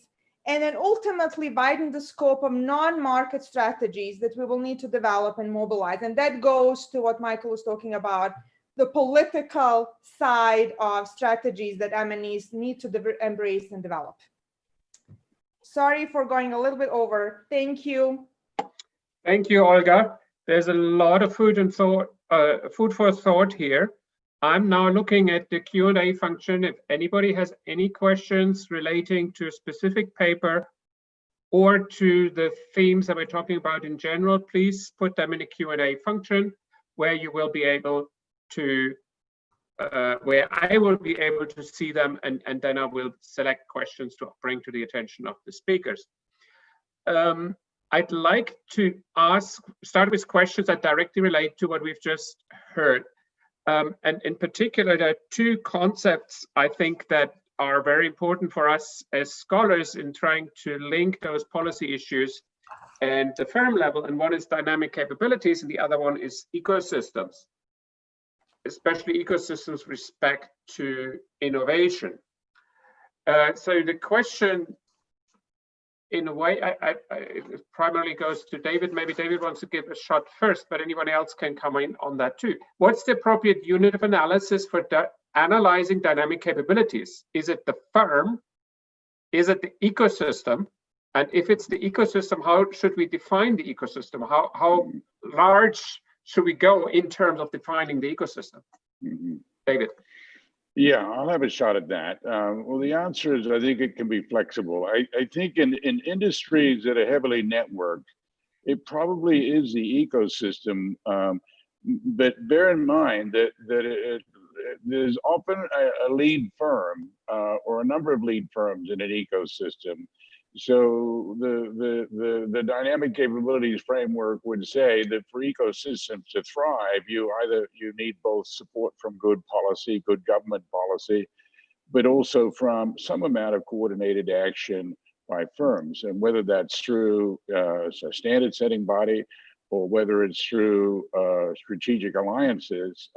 and then ultimately widen the scope of non-market strategies that we will need to develop and mobilize. And that goes to what Michael was talking about, the political side of strategies that MNEs need to embrace and develop. Sorry for going a little bit over. Thank you. Thank you, Olga. There's a lot of food for thought here. I'm now looking at the Q&A function. If anybody has any questions relating to a specific paper or to the themes that we're talking about in general, please put them in the Q&A function where you will be able to, where I will be able to see them, and then I will select questions to bring to the attention of the speakers. I'd like to start with questions that directly relate to what we've just heard. And in particular, there are two concepts I think that are very important for us as scholars in trying to link those policy issues and the firm level. And one is dynamic capabilities, and the other one is ecosystems, especially ecosystems with respect to innovation. So the question, in a way, it primarily goes to David. Maybe David wants to give a shot first, but anyone else can come in on that too. What's the appropriate unit of analysis for analyzing dynamic capabilities? Is it the firm? Is it the ecosystem? And if it's the ecosystem, how should we define the ecosystem? How large should we go in terms of defining the ecosystem? David. Yeah, I'll have a shot at that. Well, the answer is I think it can be flexible. I think in industries that are heavily networked, it probably is the ecosystem. But bear in mind that there's often a lead firm or a number of lead firms in an ecosystem. So the dynamic capabilities framework would say that for ecosystems to thrive, you need both support from good policy, good government policy, but also from some amount of coordinated action by firms. And whether that's through a standard setting body or whether it's through strategic alliances,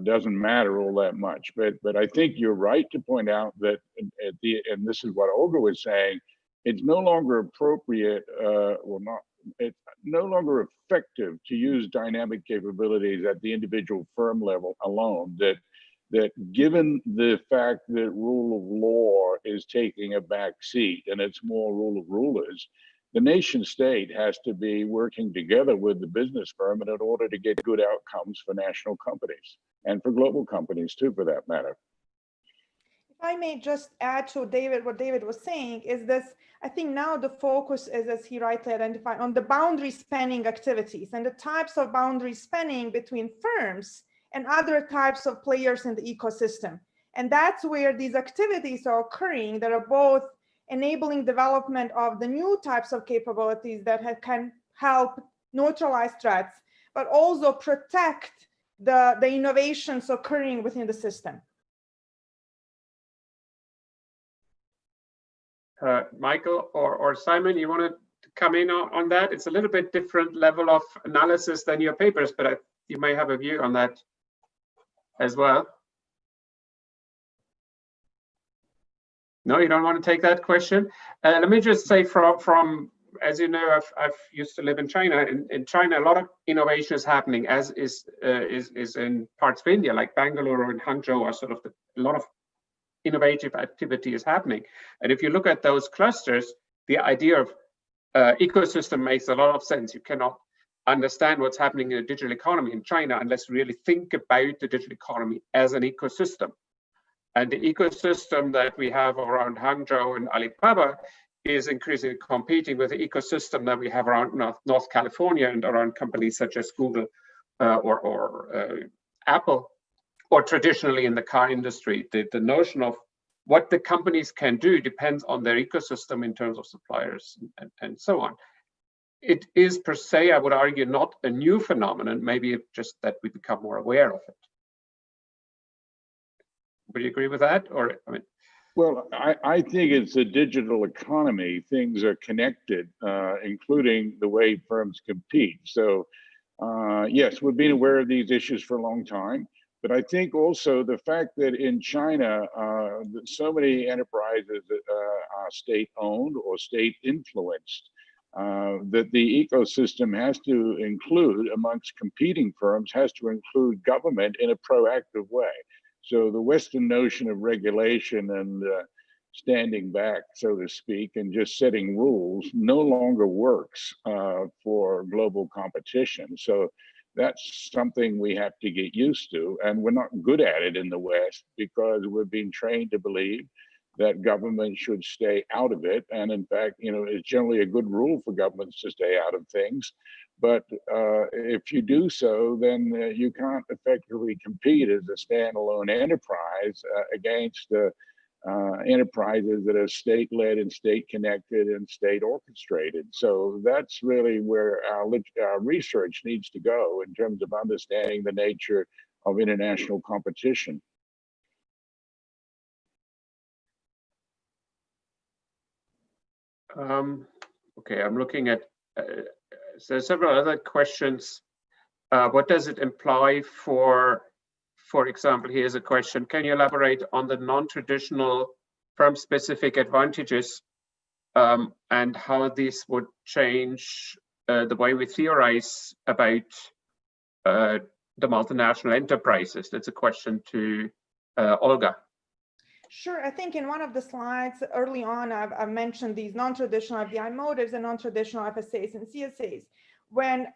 doesn't matter all that much. But I think you're right to point out that and this is what Olga was saying, it's no longer appropriate, it's no longer effective to use dynamic capabilities at the individual firm level alone. That given the fact that rule of law is taking a back seat and it's more rule of rulers, the nation state has to be working together with the business firm in order to get good outcomes for national companies and for global companies too, for that matter. If I may just add to David, what David was saying is this, I think now the focus is, as he rightly identified, on the boundary spanning activities and the types of boundary spanning between firms and other types of players in the ecosystem. And that's where these activities are occurring that are both enabling development of the new types of capabilities that can help neutralize threats, but also protect the innovations occurring within the system. Michael or Simon, you want to come in on that? It's a little bit different level of analysis than your papers, but you may have a view on that as well. No, you don't want to take that question? Let me just say from as you know, I've used to live in China. In China, a lot of innovation is happening, as is in parts of India, like Bangalore or in Hangzhou, are sort of a lot of innovative activity is happening. And if you look at those clusters, the idea of ecosystem makes a lot of sense. You cannot understand what's happening in the digital economy in China unless you really think about the digital economy as an ecosystem. And the ecosystem that we have around Hangzhou and Alibaba is increasingly competing with the ecosystem that we have around North California and around companies such as Google or Apple, or traditionally in the car industry. The notion of what the companies can do depends on their ecosystem in terms of suppliers and so on. It is per se, I would argue, not a new phenomenon, maybe just that we become more aware of it. Would you agree with that? Or, I mean, well, I think it's a digital economy. Things are connected, including the way firms compete. So yes, we've been aware of these issues for a long time. But I think also the fact that in China, so many enterprises are state-owned or state-influenced, that the ecosystem has to include, amongst competing firms, has to include government in a proactive way. So the Western notion of regulation and standing back, so to speak, and just setting rules no longer works for global competition. So that's something we have to get used to, and we're not good at it in the West because we've been trained to believe that government should stay out of it. And in fact, you know, it's generally a good rule for governments to stay out of things. But if you do so, then you can't effectively compete as a standalone enterprise against enterprises that are state-led and state-connected and state-orchestrated. So that's really where our research needs to go in terms of understanding the nature of international competition. Okay, I'm looking at, so several other questions. What does it imply for example, here's a question. Can you elaborate on the non-traditional firm-specific advantages and how this would change the way we theorize about the multinational enterprises? That's a question to Olga. Sure. I think in one of the slides early on, I've mentioned these non-traditional FDI motives and non-traditional FSAs and CSAs. When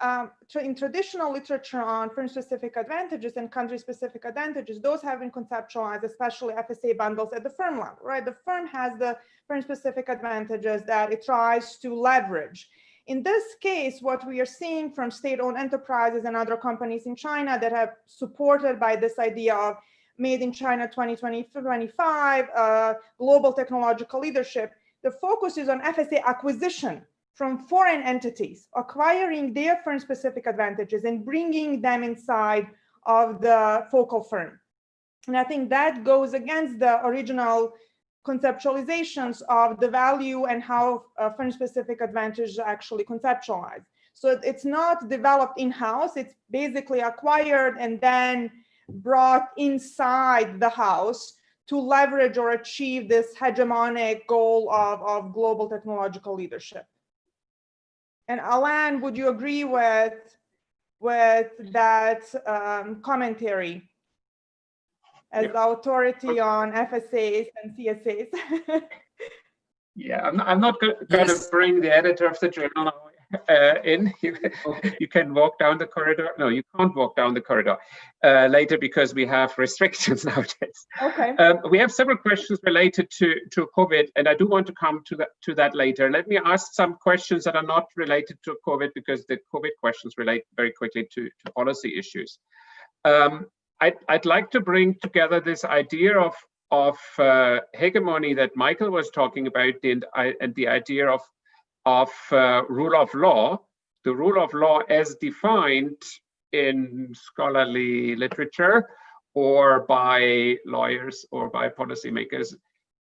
in traditional literature on firm-specific advantages and country-specific advantages, those have been conceptualized, especially FSA bundles at the firm level, right? The firm has the firm-specific advantages that it tries to leverage. In this case, what we are seeing from state-owned enterprises and other companies in China that have supported by this idea of Made in China 2025, global technological leadership, the focus is on FSA acquisition from foreign entities, acquiring their firm-specific advantages and bringing them inside of the focal firm. And I think that goes against the original conceptualizations of the value and how firm-specific advantage actually conceptualized. So it's not developed in-house, it's basically acquired and then brought inside the house to leverage or achieve this hegemonic goal of global technological leadership. And Alan, would you agree with that commentary as the authority on FSAs and CSAs? Yeah, I'm not going to bring the editor of the journal in. You can walk down the corridor. No, you can't walk down the corridor later because we have restrictions nowadays. Okay. We have several questions related to COVID, and I do want to come to that later. Let me ask some questions that are not related to COVID because the COVID questions relate very quickly to policy issues. I'd like to bring together this idea of hegemony that Michael was talking about, and the idea of rule of law, the rule of law as defined in scholarly literature or by lawyers or by policymakers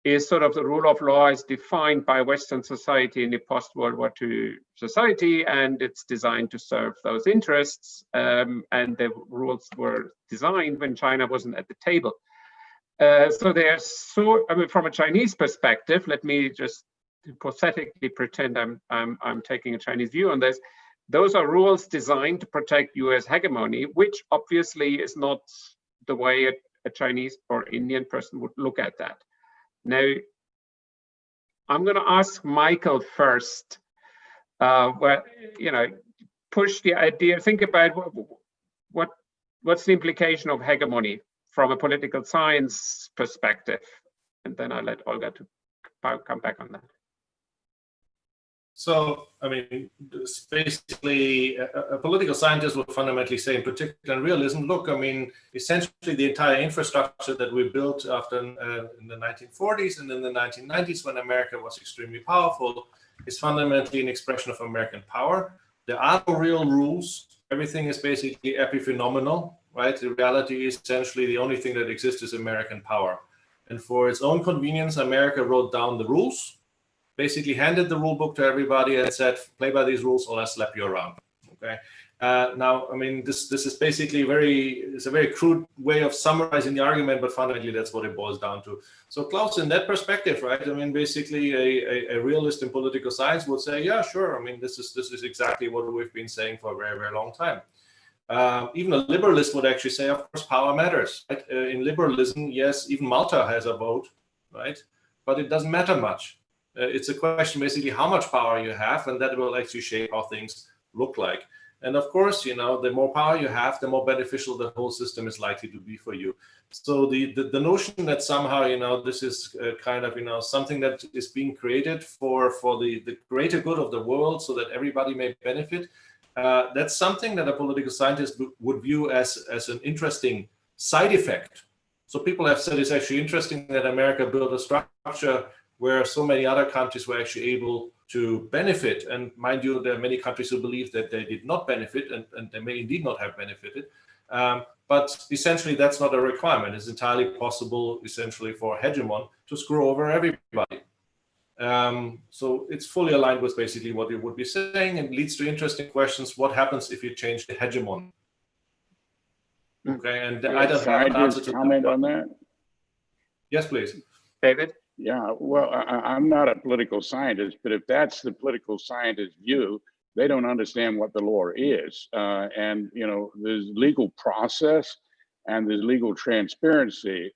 is sort of the rule of law as defined by Western society in the post-World War II society, and it's designed to serve those interests. And the rules were designed when China wasn't at the table. So I mean, from a Chinese perspective, let me just hypothetically pretend I'm taking a Chinese view on this. Those are rules designed to protect US hegemony, which obviously is not the way a Chinese or Indian person would look at that. Now, I'm going to ask Michael first, push the idea, think about what's the implication of hegemony from a political science perspective, and then I'll let Olga to come back on that. So, I mean, it's basically a political scientist would fundamentally say, in particular in realism, look, I mean, essentially the entire infrastructure that we built after in the 1940s and in the 1990s, when America was extremely powerful, is fundamentally an expression of American power. There are no real rules. Everything is basically epiphenomenal, right? The reality is essentially the only thing that exists is American power. And for its own convenience, America wrote down the rules, basically handed the rule book to everybody and said, play by these rules or I'll slap you around, okay? Now, I mean, this is basically it's a very crude way of summarizing the argument, but fundamentally that's what it boils down to. So Klaus, in that perspective, right, I mean, basically a realist in political science would say, yeah, sure, I mean, this is exactly what we've been saying for a very, very long time. Even a liberalist would actually say, of course, power matters, right? In liberalism, yes, even Malta has a vote, right? But it doesn't matter much. It's a question basically how much power you have, and that will actually shape how things look like. And of course, you know, the more power you have, the more beneficial the whole system is likely to be for you. So the notion that somehow, you know, this is kind of, you know, something that is being created for the greater good of the world so that everybody may benefit, that's something that a political scientist would view as an interesting side effect. So people have said it's actually interesting that America built a structure where so many other countries were actually able to benefit. And mind you, there are many countries who believe that they did not benefit, and they may indeed not have benefited. But essentially, that's not a requirement. It's entirely possible, essentially, for Hegemon to screw over everybody. So it's fully aligned with basically what you would be saying, and leads to interesting questions. What happens if you change the Hegemon? Okay, and I don't have an answer to comment on that. Yes, please. David? Yeah, well, I'm not a political scientist, but if that's the political scientist's view, they don't understand what the law is. And, you know, there's legal process and there's legal transparency.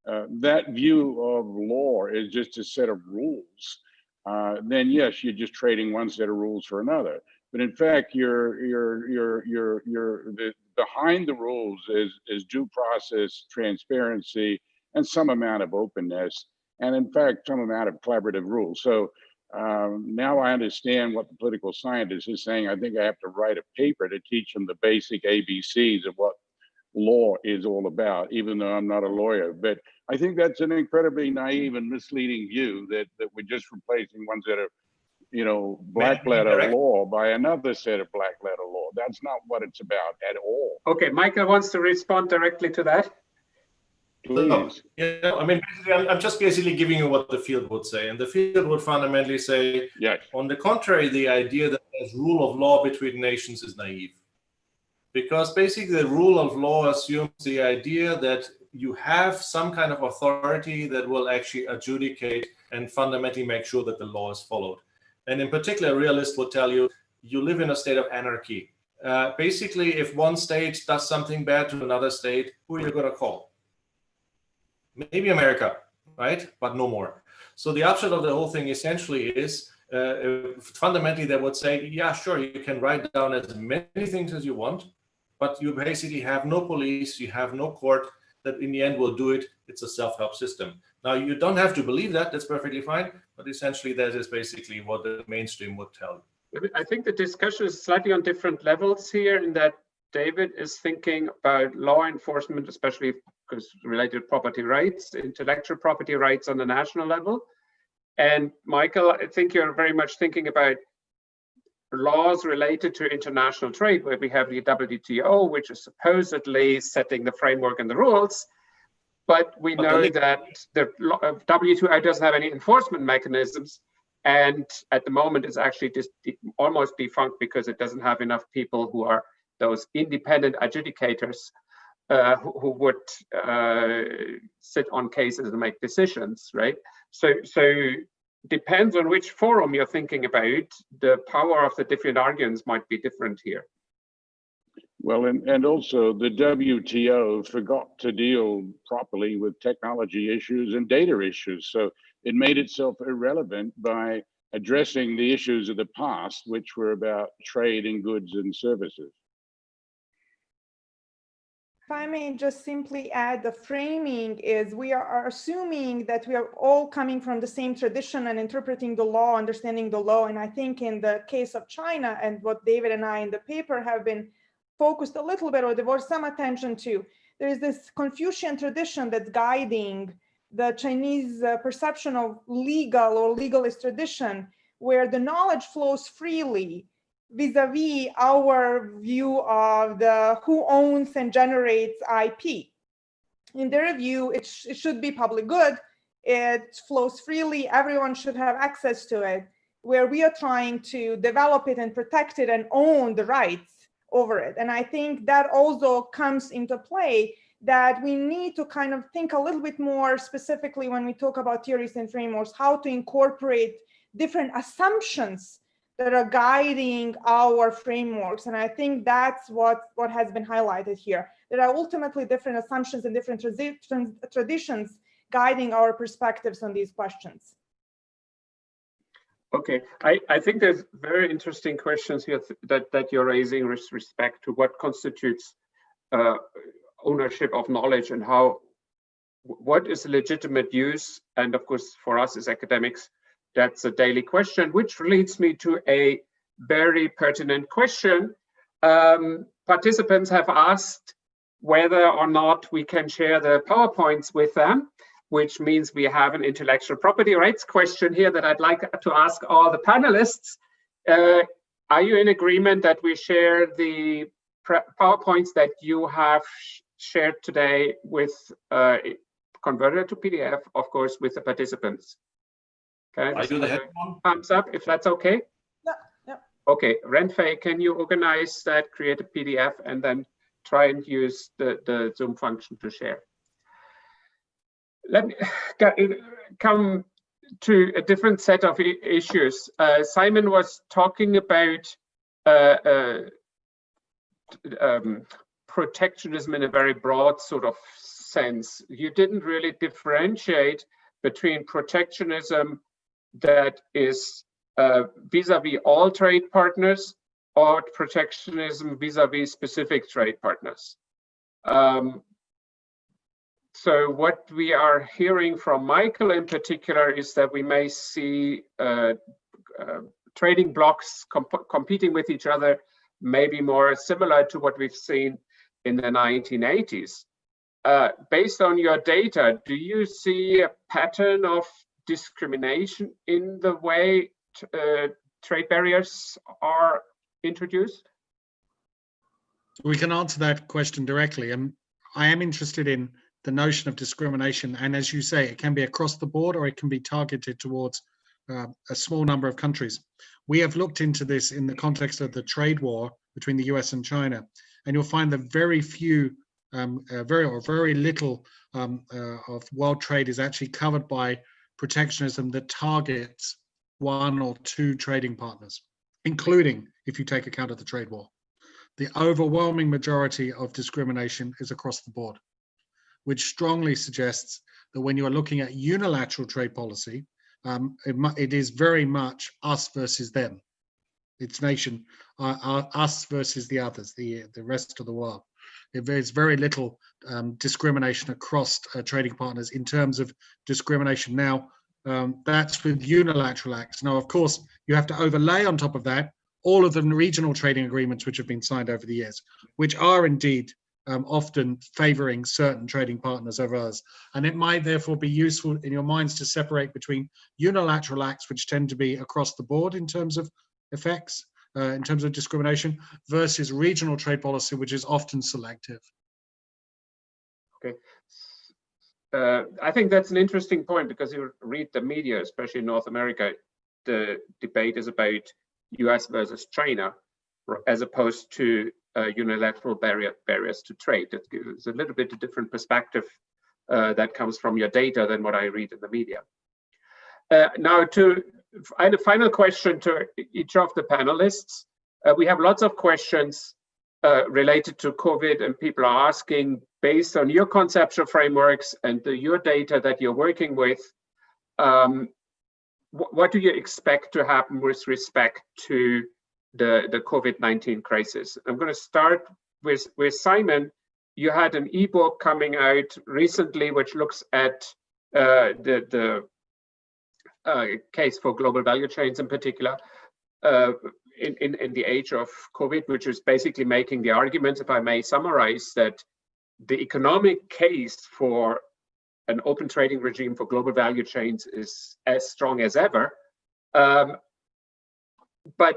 That view of law is just a set of rules. Then yes, you're just trading one set of rules for another. But in fact, behind the rules is due process, transparency, and some amount of openness, and in fact, some amount of collaborative rules. So now I understand what the political scientist is saying. I think I have to write a paper to teach them the basic ABCs of what law is all about, even though I'm not a lawyer. But I think that's an incredibly naive and misleading view that we're just replacing one set of, you know, black letter law by another set of black letter law. That's not what it's about at all. Okay, Michael wants to respond directly to that. Please. Yeah, I mean, I'm just basically giving you what the field would say. And the field would fundamentally say, yes, on the contrary, the idea that there's rule of law between nations is naive. Because basically the rule of law assumes the idea that you have some kind of authority that will actually adjudicate and fundamentally make sure that the law is followed. And in particular, a realist would tell you, you live in a state of anarchy. Basically, if one state does something bad to another state, who are you going to call? Maybe America, right? But no more. So the upshot of the whole thing essentially is, fundamentally, they would say, yeah, sure, you can write down as many things as you want, but you basically have no police, you have no court that in the end will do it. It's a self-help system. Now, you don't have to believe that, that's perfectly fine, but essentially that is basically what the mainstream would tell you. I think the discussion is slightly on different levels here, in that David is thinking about law enforcement, especially because related to property rights, intellectual property rights on the national level. And Michael, I think you're very much thinking about laws related to international trade, where we have the WTO, which is supposedly setting the framework and the rules. But we know that the WTO doesn't have any enforcement mechanisms. And at the moment, it's actually just almost defunct because it doesn't have enough people who are those independent adjudicators who would sit on cases and make decisions, right? So depends on which forum you're thinking about. The power of the different arguments might be different here. Well, and also the WTO forgot to deal properly with technology issues and data issues. So it made itself irrelevant by addressing the issues of the past, which were about trade in goods and services. If I may just simply add, the framing is we are assuming that we are all coming from the same tradition and interpreting the law, understanding the law. And I think in the case of China and what David and I in the paper have been focused a little bit or devote some attention to, there is this Confucian tradition that's guiding the Chinese perception of legal or legalist tradition, where the knowledge flows freely vis-a-vis our view of the who owns and generates IP. In their view, it should be public good. It flows freely. Everyone should have access to it, where we are trying to develop it and protect it and own the rights over it. And I think that also comes into play, that we need to kind of think a little bit more specifically when we talk about theories and frameworks, how to incorporate different assumptions that are guiding our frameworks. And I think that's what has been highlighted here. There are ultimately different assumptions and different traditions guiding our perspectives on these questions. Okay, I think there's very interesting questions here that you're raising with respect to what constitutes ownership of knowledge and what is legitimate use. And of course, for us as academics, that's a daily question, which leads me to a very pertinent question. Participants have asked whether or not we can share the PowerPoints with them, which means we have an intellectual property rights question here that I'd like to ask all the panelists. Are you in agreement that we share the PowerPoints that you have shared today with converted to PDF, of course, with the participants? Okay, I do the Hegemon. Thumbs up if that's okay. Yeah. Okay, Renfei, can you organize that, create a PDF, and then try and use the Zoom function to share? Let me come to a different set of issues. Simon was talking about protectionism in a very broad sort of sense. You didn't really differentiate between protectionism that is vis-a-vis all trade partners or protectionism vis-a-vis specific trade partners. So what we are hearing from Michael in particular is that we may see trading blocks competing with each other, maybe more similar to what we've seen in the 1980s. Based on your data, do you see a pattern of discrimination in the way trade barriers are introduced? We can answer that question directly. And I am interested in the notion of discrimination. And as you say, it can be across the board or it can be targeted towards a small number of countries. We have looked into this in the context of the trade war between the US and China. And you'll find that very few, very little of world trade is actually covered by protectionism that targets one or two trading partners, including if you take account of the trade war. The overwhelming majority of discrimination is across the board, which strongly suggests that when you are looking at unilateral trade policy, it is very much us versus them. It's nation, us versus the others, the rest of the world. There's very little discrimination across trading partners in terms of discrimination. Now, that's with unilateral acts. Now, of course, you have to overlay on top of that all of the regional trading agreements which have been signed over the years, which are indeed often favoring certain trading partners over others. And it might therefore be useful in your minds to separate between unilateral acts, which tend to be across the board in terms of effects, in terms of discrimination, versus regional trade policy, which is often selective. Okay. I think that's an interesting point, because you read the media, especially in North America, the debate is about US versus China, as opposed to unilateral barriers to trade. It's a little bit a different perspective that comes from your data than what I read in the media. Now, I had a final question to each of the panelists. We have lots of questions related to COVID, and people are asking, based on your conceptual frameworks and your data that you're working with, what do you expect to happen with respect to the COVID-19 crisis? I'm going to start with Simon. you had an ebook coming out recently, which looks at the case for global value chains in particular in the age of COVID, which is basically making the argument, if I may summarize, that the economic case for an open trading regime for global value chains is as strong as ever. But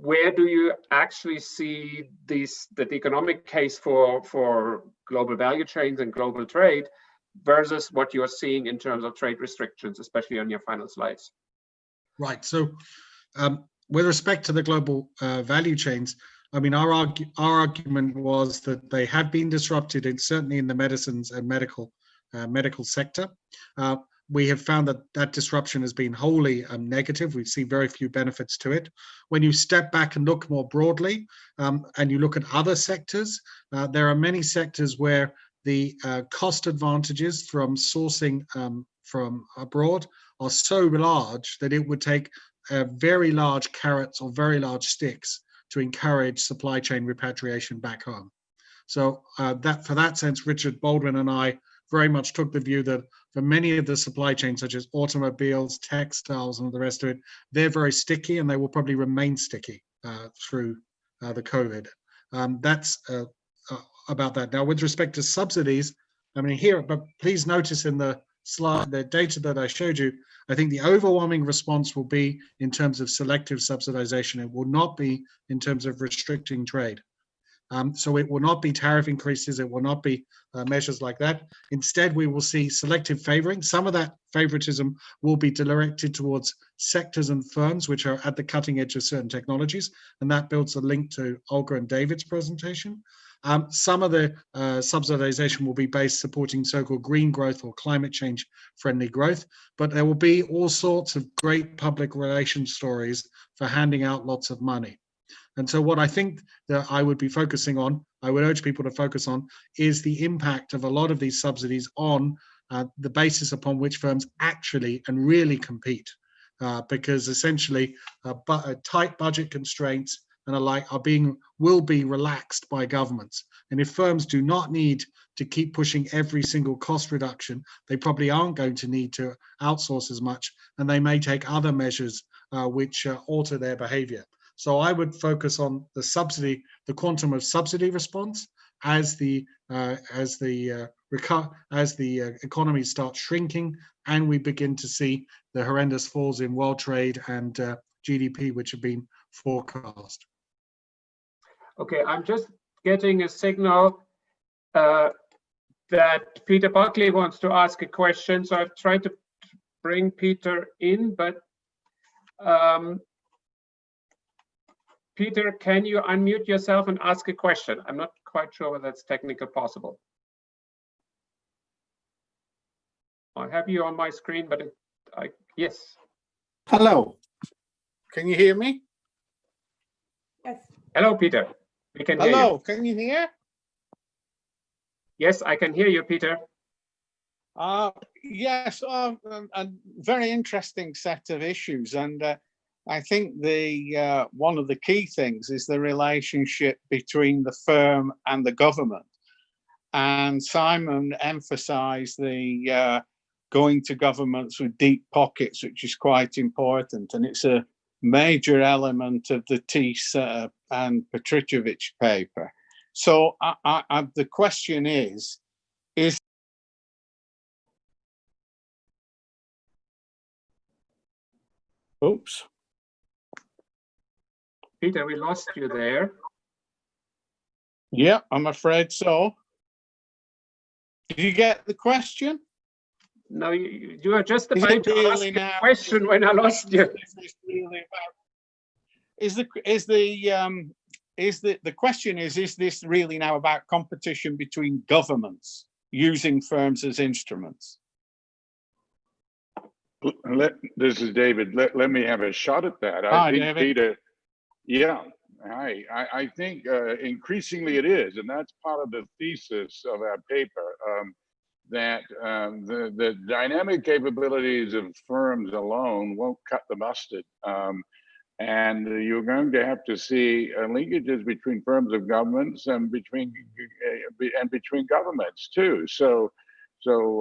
where do you actually see the economic case for global value chains and global trade versus what you're seeing in terms of trade restrictions, especially on your final slides? Right. So with respect to the global value chains, I mean, our argument was that they have been disrupted, certainly in the medicines and medical sector. We have found that disruption has been wholly negative. We see very few benefits to it. When you step back and look more broadly, and you look at other sectors, there are many sectors where the cost advantages from sourcing from abroad are so large that it would take very large carrots or very large sticks to encourage supply chain repatriation back home. So for that sense, Richard Baldwin and I very much took the view that for many of the supply chains, such as automobiles, textiles, and the rest of it, they're very sticky and they will probably remain sticky through the COVID. That's about that. Now, with respect to subsidies, I mean, here, but please notice in the slide, the data that I showed you, I think the overwhelming response will be in terms of selective subsidization. It will not be in terms of restricting trade. So it will not be tariff increases. It will not be measures like that. Instead, we will see selective favoring. Some of that favoritism will be directed towards sectors and firms which are at the cutting edge of certain technologies. And that builds a link to Olga and David's presentation. Some of the subsidization will be based supporting so-called green growth or climate change friendly growth, but there will be all sorts of great public relations stories for handing out lots of money. And so what I think that I would be focusing on, I would urge people to focus on, is the impact of a lot of these subsidies on the basis upon which firms actually and really compete, because essentially tight budget constraints and alike will be relaxed by governments. And if firms do not need to keep pushing every single cost reduction, they probably aren't going to need to outsource as much, and they may take other measures which alter their behavior. So I would focus on the quantum of subsidy response as the economy starts shrinking and we begin to see the horrendous falls in world trade and GDP which have been forecast. Okay, I'm just getting a signal that Peter Buckley wants to ask a question. So I've tried to bring Peter in, but Peter, can you unmute yourself and ask a question? I'm not quite sure whether that's technically possible. I have you on my screen, but yes. Hello, can you hear me? Yes. Hello, Peter. We can hear you. Hello, can you hear? Yes, I can hear you, Peter. Yes, a very interesting set of issues, and I think one of the key things is the relationship between the firm and the government. And Simon emphasized the going to governments with deep pockets, which is quite important. And it's a major element of the Teece and Petricevic paper. So the question is oops. Peter, we lost you there. Yeah, I'm afraid so. Did you get the question? No, you are just about to ask a question when I lost you. The question is this really now about competition between governments using firms as instruments? This is David. Let me have a shot at that. Hi, I think David. Peter, yeah, hi. I think increasingly it is, and that's part of the thesis of our paper, that the dynamic capabilities of firms alone won't cut the mustard. And you're going to have to see linkages between firms of governments and between governments too. So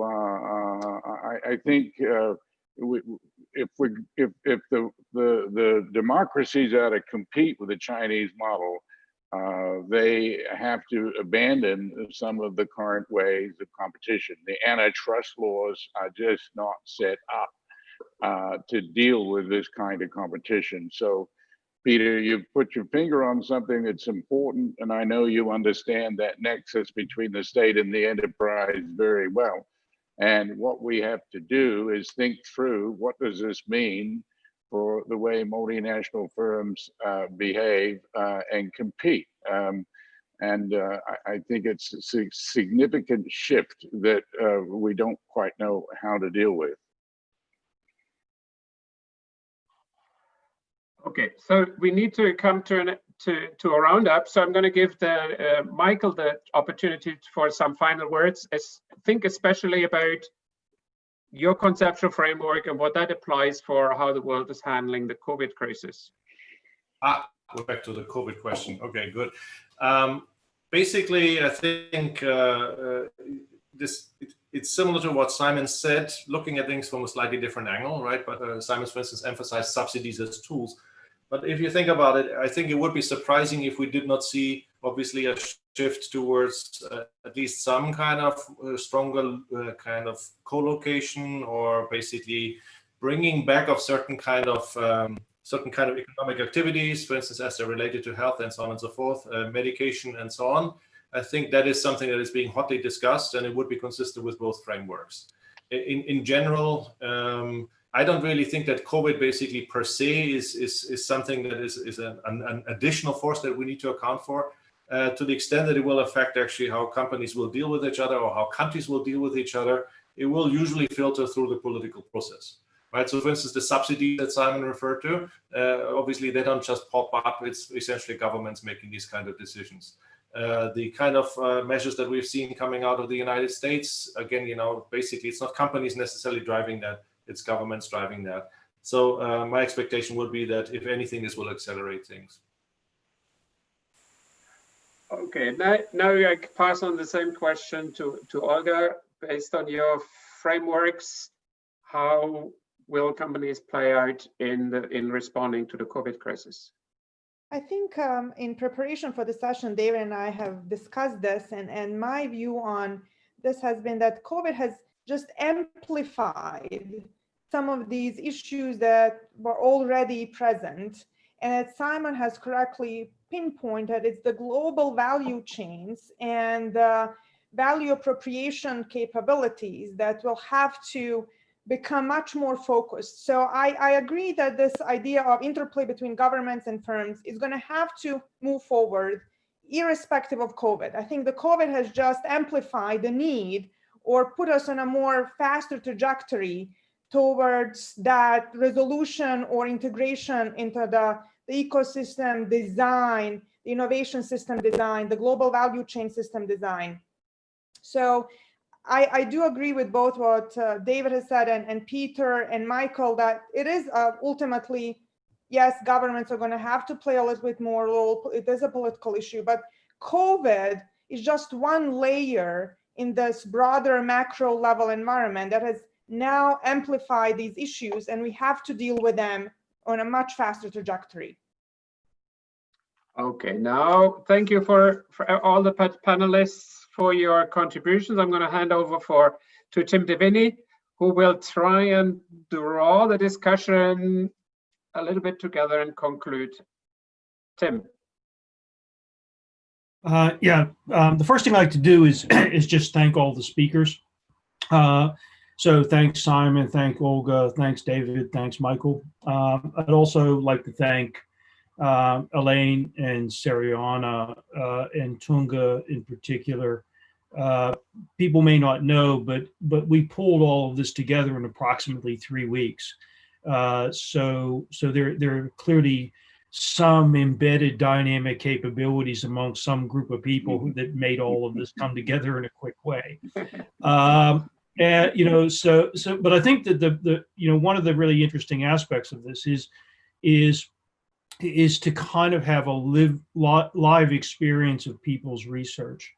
I think if the democracies are to compete with the Chinese model, they have to abandon some of the current ways of competition. The antitrust laws are just not set up to deal with this kind of competition. So, Peter, you've put your finger on something that's important, and I know you understand that nexus between the state and the enterprise very well. And what we have to do is think through, what does this mean for the way multinational firms behave and compete? I think it's a significant shift that we don't quite know how to deal with. Okay, so we need to come to a roundup. So I'm going to give Michael the opportunity for some final words. Think especially about your conceptual framework and what that applies for how the world is handling the COVID crisis. Go back to the COVID question. Okay, good. Basically, I think it's similar to what Simon said, looking at things from a slightly different angle, right? But Simon, for instance, emphasized subsidies as tools. But if you think about it, I think it would be surprising if we did not see, obviously, a shift towards at least some kind of stronger kind of co-location, or basically bringing back of certain kind of economic activities, for instance, as they're related to health and so on and so forth, medication and so on. I think that is something that is being hotly discussed, and it would be consistent with both frameworks. In general, I don't really think that COVID basically per se is something that is an additional force that we need to account for, to the extent that it will affect actually how companies will deal with each other or how countries will deal with each other. It will usually filter through the political process, right? So for instance, the subsidies that Simon referred to, obviously they don't just pop up. It's essentially governments making these kind of decisions. The kind of measures that we've seen coming out of the United States, again, basically it's not companies necessarily driving that, it's governments driving that. So my expectation would be that if anything, this will accelerate things. Okay, now I pass on the same question to Olga. Based on your frameworks, how will companies play out in responding to the COVID crisis? I think in preparation for the session, David and I have discussed this, and my view on this has been that COVID has just amplified some of these issues that were already present. And as Simon has correctly pinpointed, it's the global value chains and value appropriation capabilities that will have to become much more focused. So I agree that this idea of interplay between governments and firms is going to have to move forward irrespective of COVID. I think the COVID has just amplified the need or put us on a more faster trajectory towards that resolution or integration into the ecosystem design, the innovation system design, the global value chain system design. So I do agree with both what David has said and Peter and Michael, that it is ultimately, yes, governments are going to have to play a little bit more role. It is a political issue, but COVID is just one layer in this broader macro level environment that has now amplified these issues, and we have to deal with them on a much faster trajectory. Okay, now thank you for all the panelists for your contributions. I'm going to hand over to Tim Deviney, who will try and draw the discussion a little bit together and conclude. Tim. The first thing I'd like to do is just thank all the speakers. So thanks, Simon, thank Olga, thanks, David, thanks, Michael. I'd also like to thank Elaine and Sariana and Tunga in particular. People may not know, but we pulled all of this together in approximately 3 weeks. So there are clearly some embedded dynamic capabilities among some group of people that made all of this come together in a quick way. But I think that the one of the really interesting aspects of this is is to kind of have a live experience of people's research.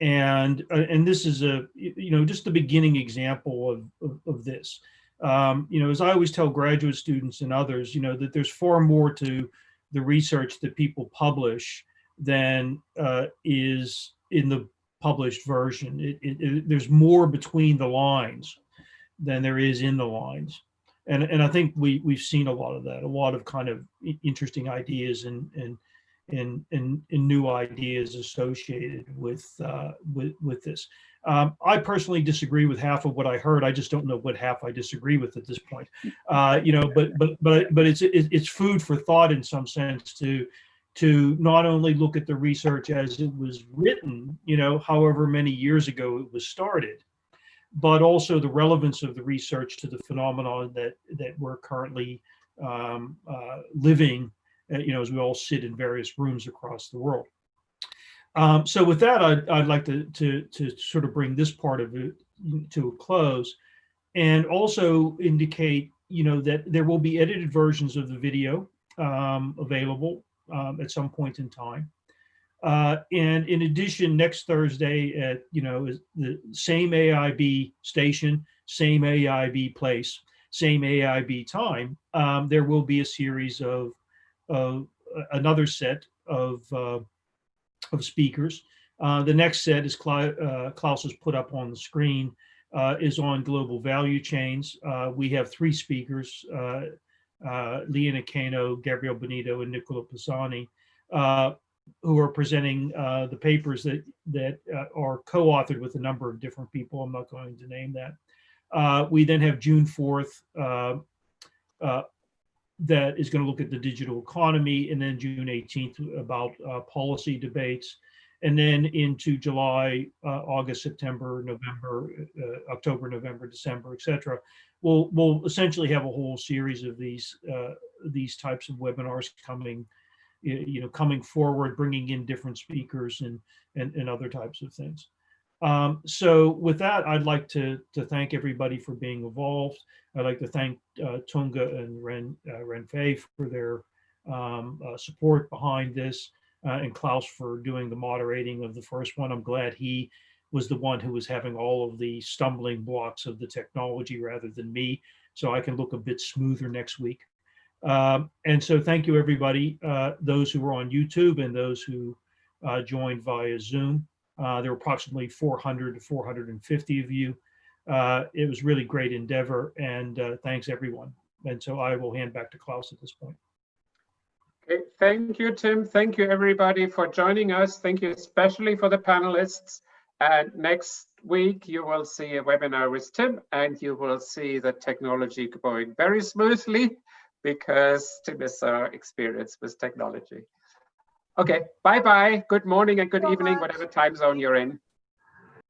And this is just the beginning example of this. As I always tell graduate students and others, that there's far more to the research that people publish than is in the published version. There's more between the lines than there is in the lines. And I think we've seen a lot of that, a lot of kind of interesting ideas and new ideas associated with this. I personally disagree with half of what I heard. I just don't know what half I disagree with at this point. But it's food for thought in some sense to not only look at the research as it was written, however many years ago it was started, but also the relevance of the research to the phenomenon that we're currently living, as we all sit in various rooms across the world. So with that, I'd like to sort of bring this part of it to a close, and also indicate, that there will be edited versions of the video available at some point in time. And in addition, next Thursday at the same AIB station, same AIB place, same AIB time, there will be a series of another set of speakers. The next set, is Klaus has put up on the screen, is on global value chains. We have 3 speakers, Leona Cano, Gabriel Benito, and Nicola Pisani, who are presenting the papers that are co-authored with a number of different people. I'm not going to name that. We then have June 4th, that is going to look at the digital economy, and then June 18th about policy debates, and then into July, August, September, November, October, November, December, etc. We'll essentially have a whole series of these types of webinars coming forward, bringing in different speakers and other types of things. So with that, I'd like to thank everybody for being involved. I'd like to thank Tunga and Renfei for their support behind this, and Klaus for doing the moderating of the first one. I'm glad he was the one who was having all of the stumbling blocks of the technology rather than me, so I can look a bit smoother next week. And so thank you, everybody, those who were on YouTube and those who joined via Zoom. There were approximately 400 to 450 of you. It was really great endeavor, and thanks, everyone. And so I will hand back to Klaus at this point. Okay, thank you, Tim. Thank you, everybody, for joining us. Thank you especially for the panelists. And next week, you will see a webinar with Tim, and you will see the technology going very smoothly because Tim is so experienced with technology. Okay, bye-bye. Good morning and good evening, whatever time zone you're in.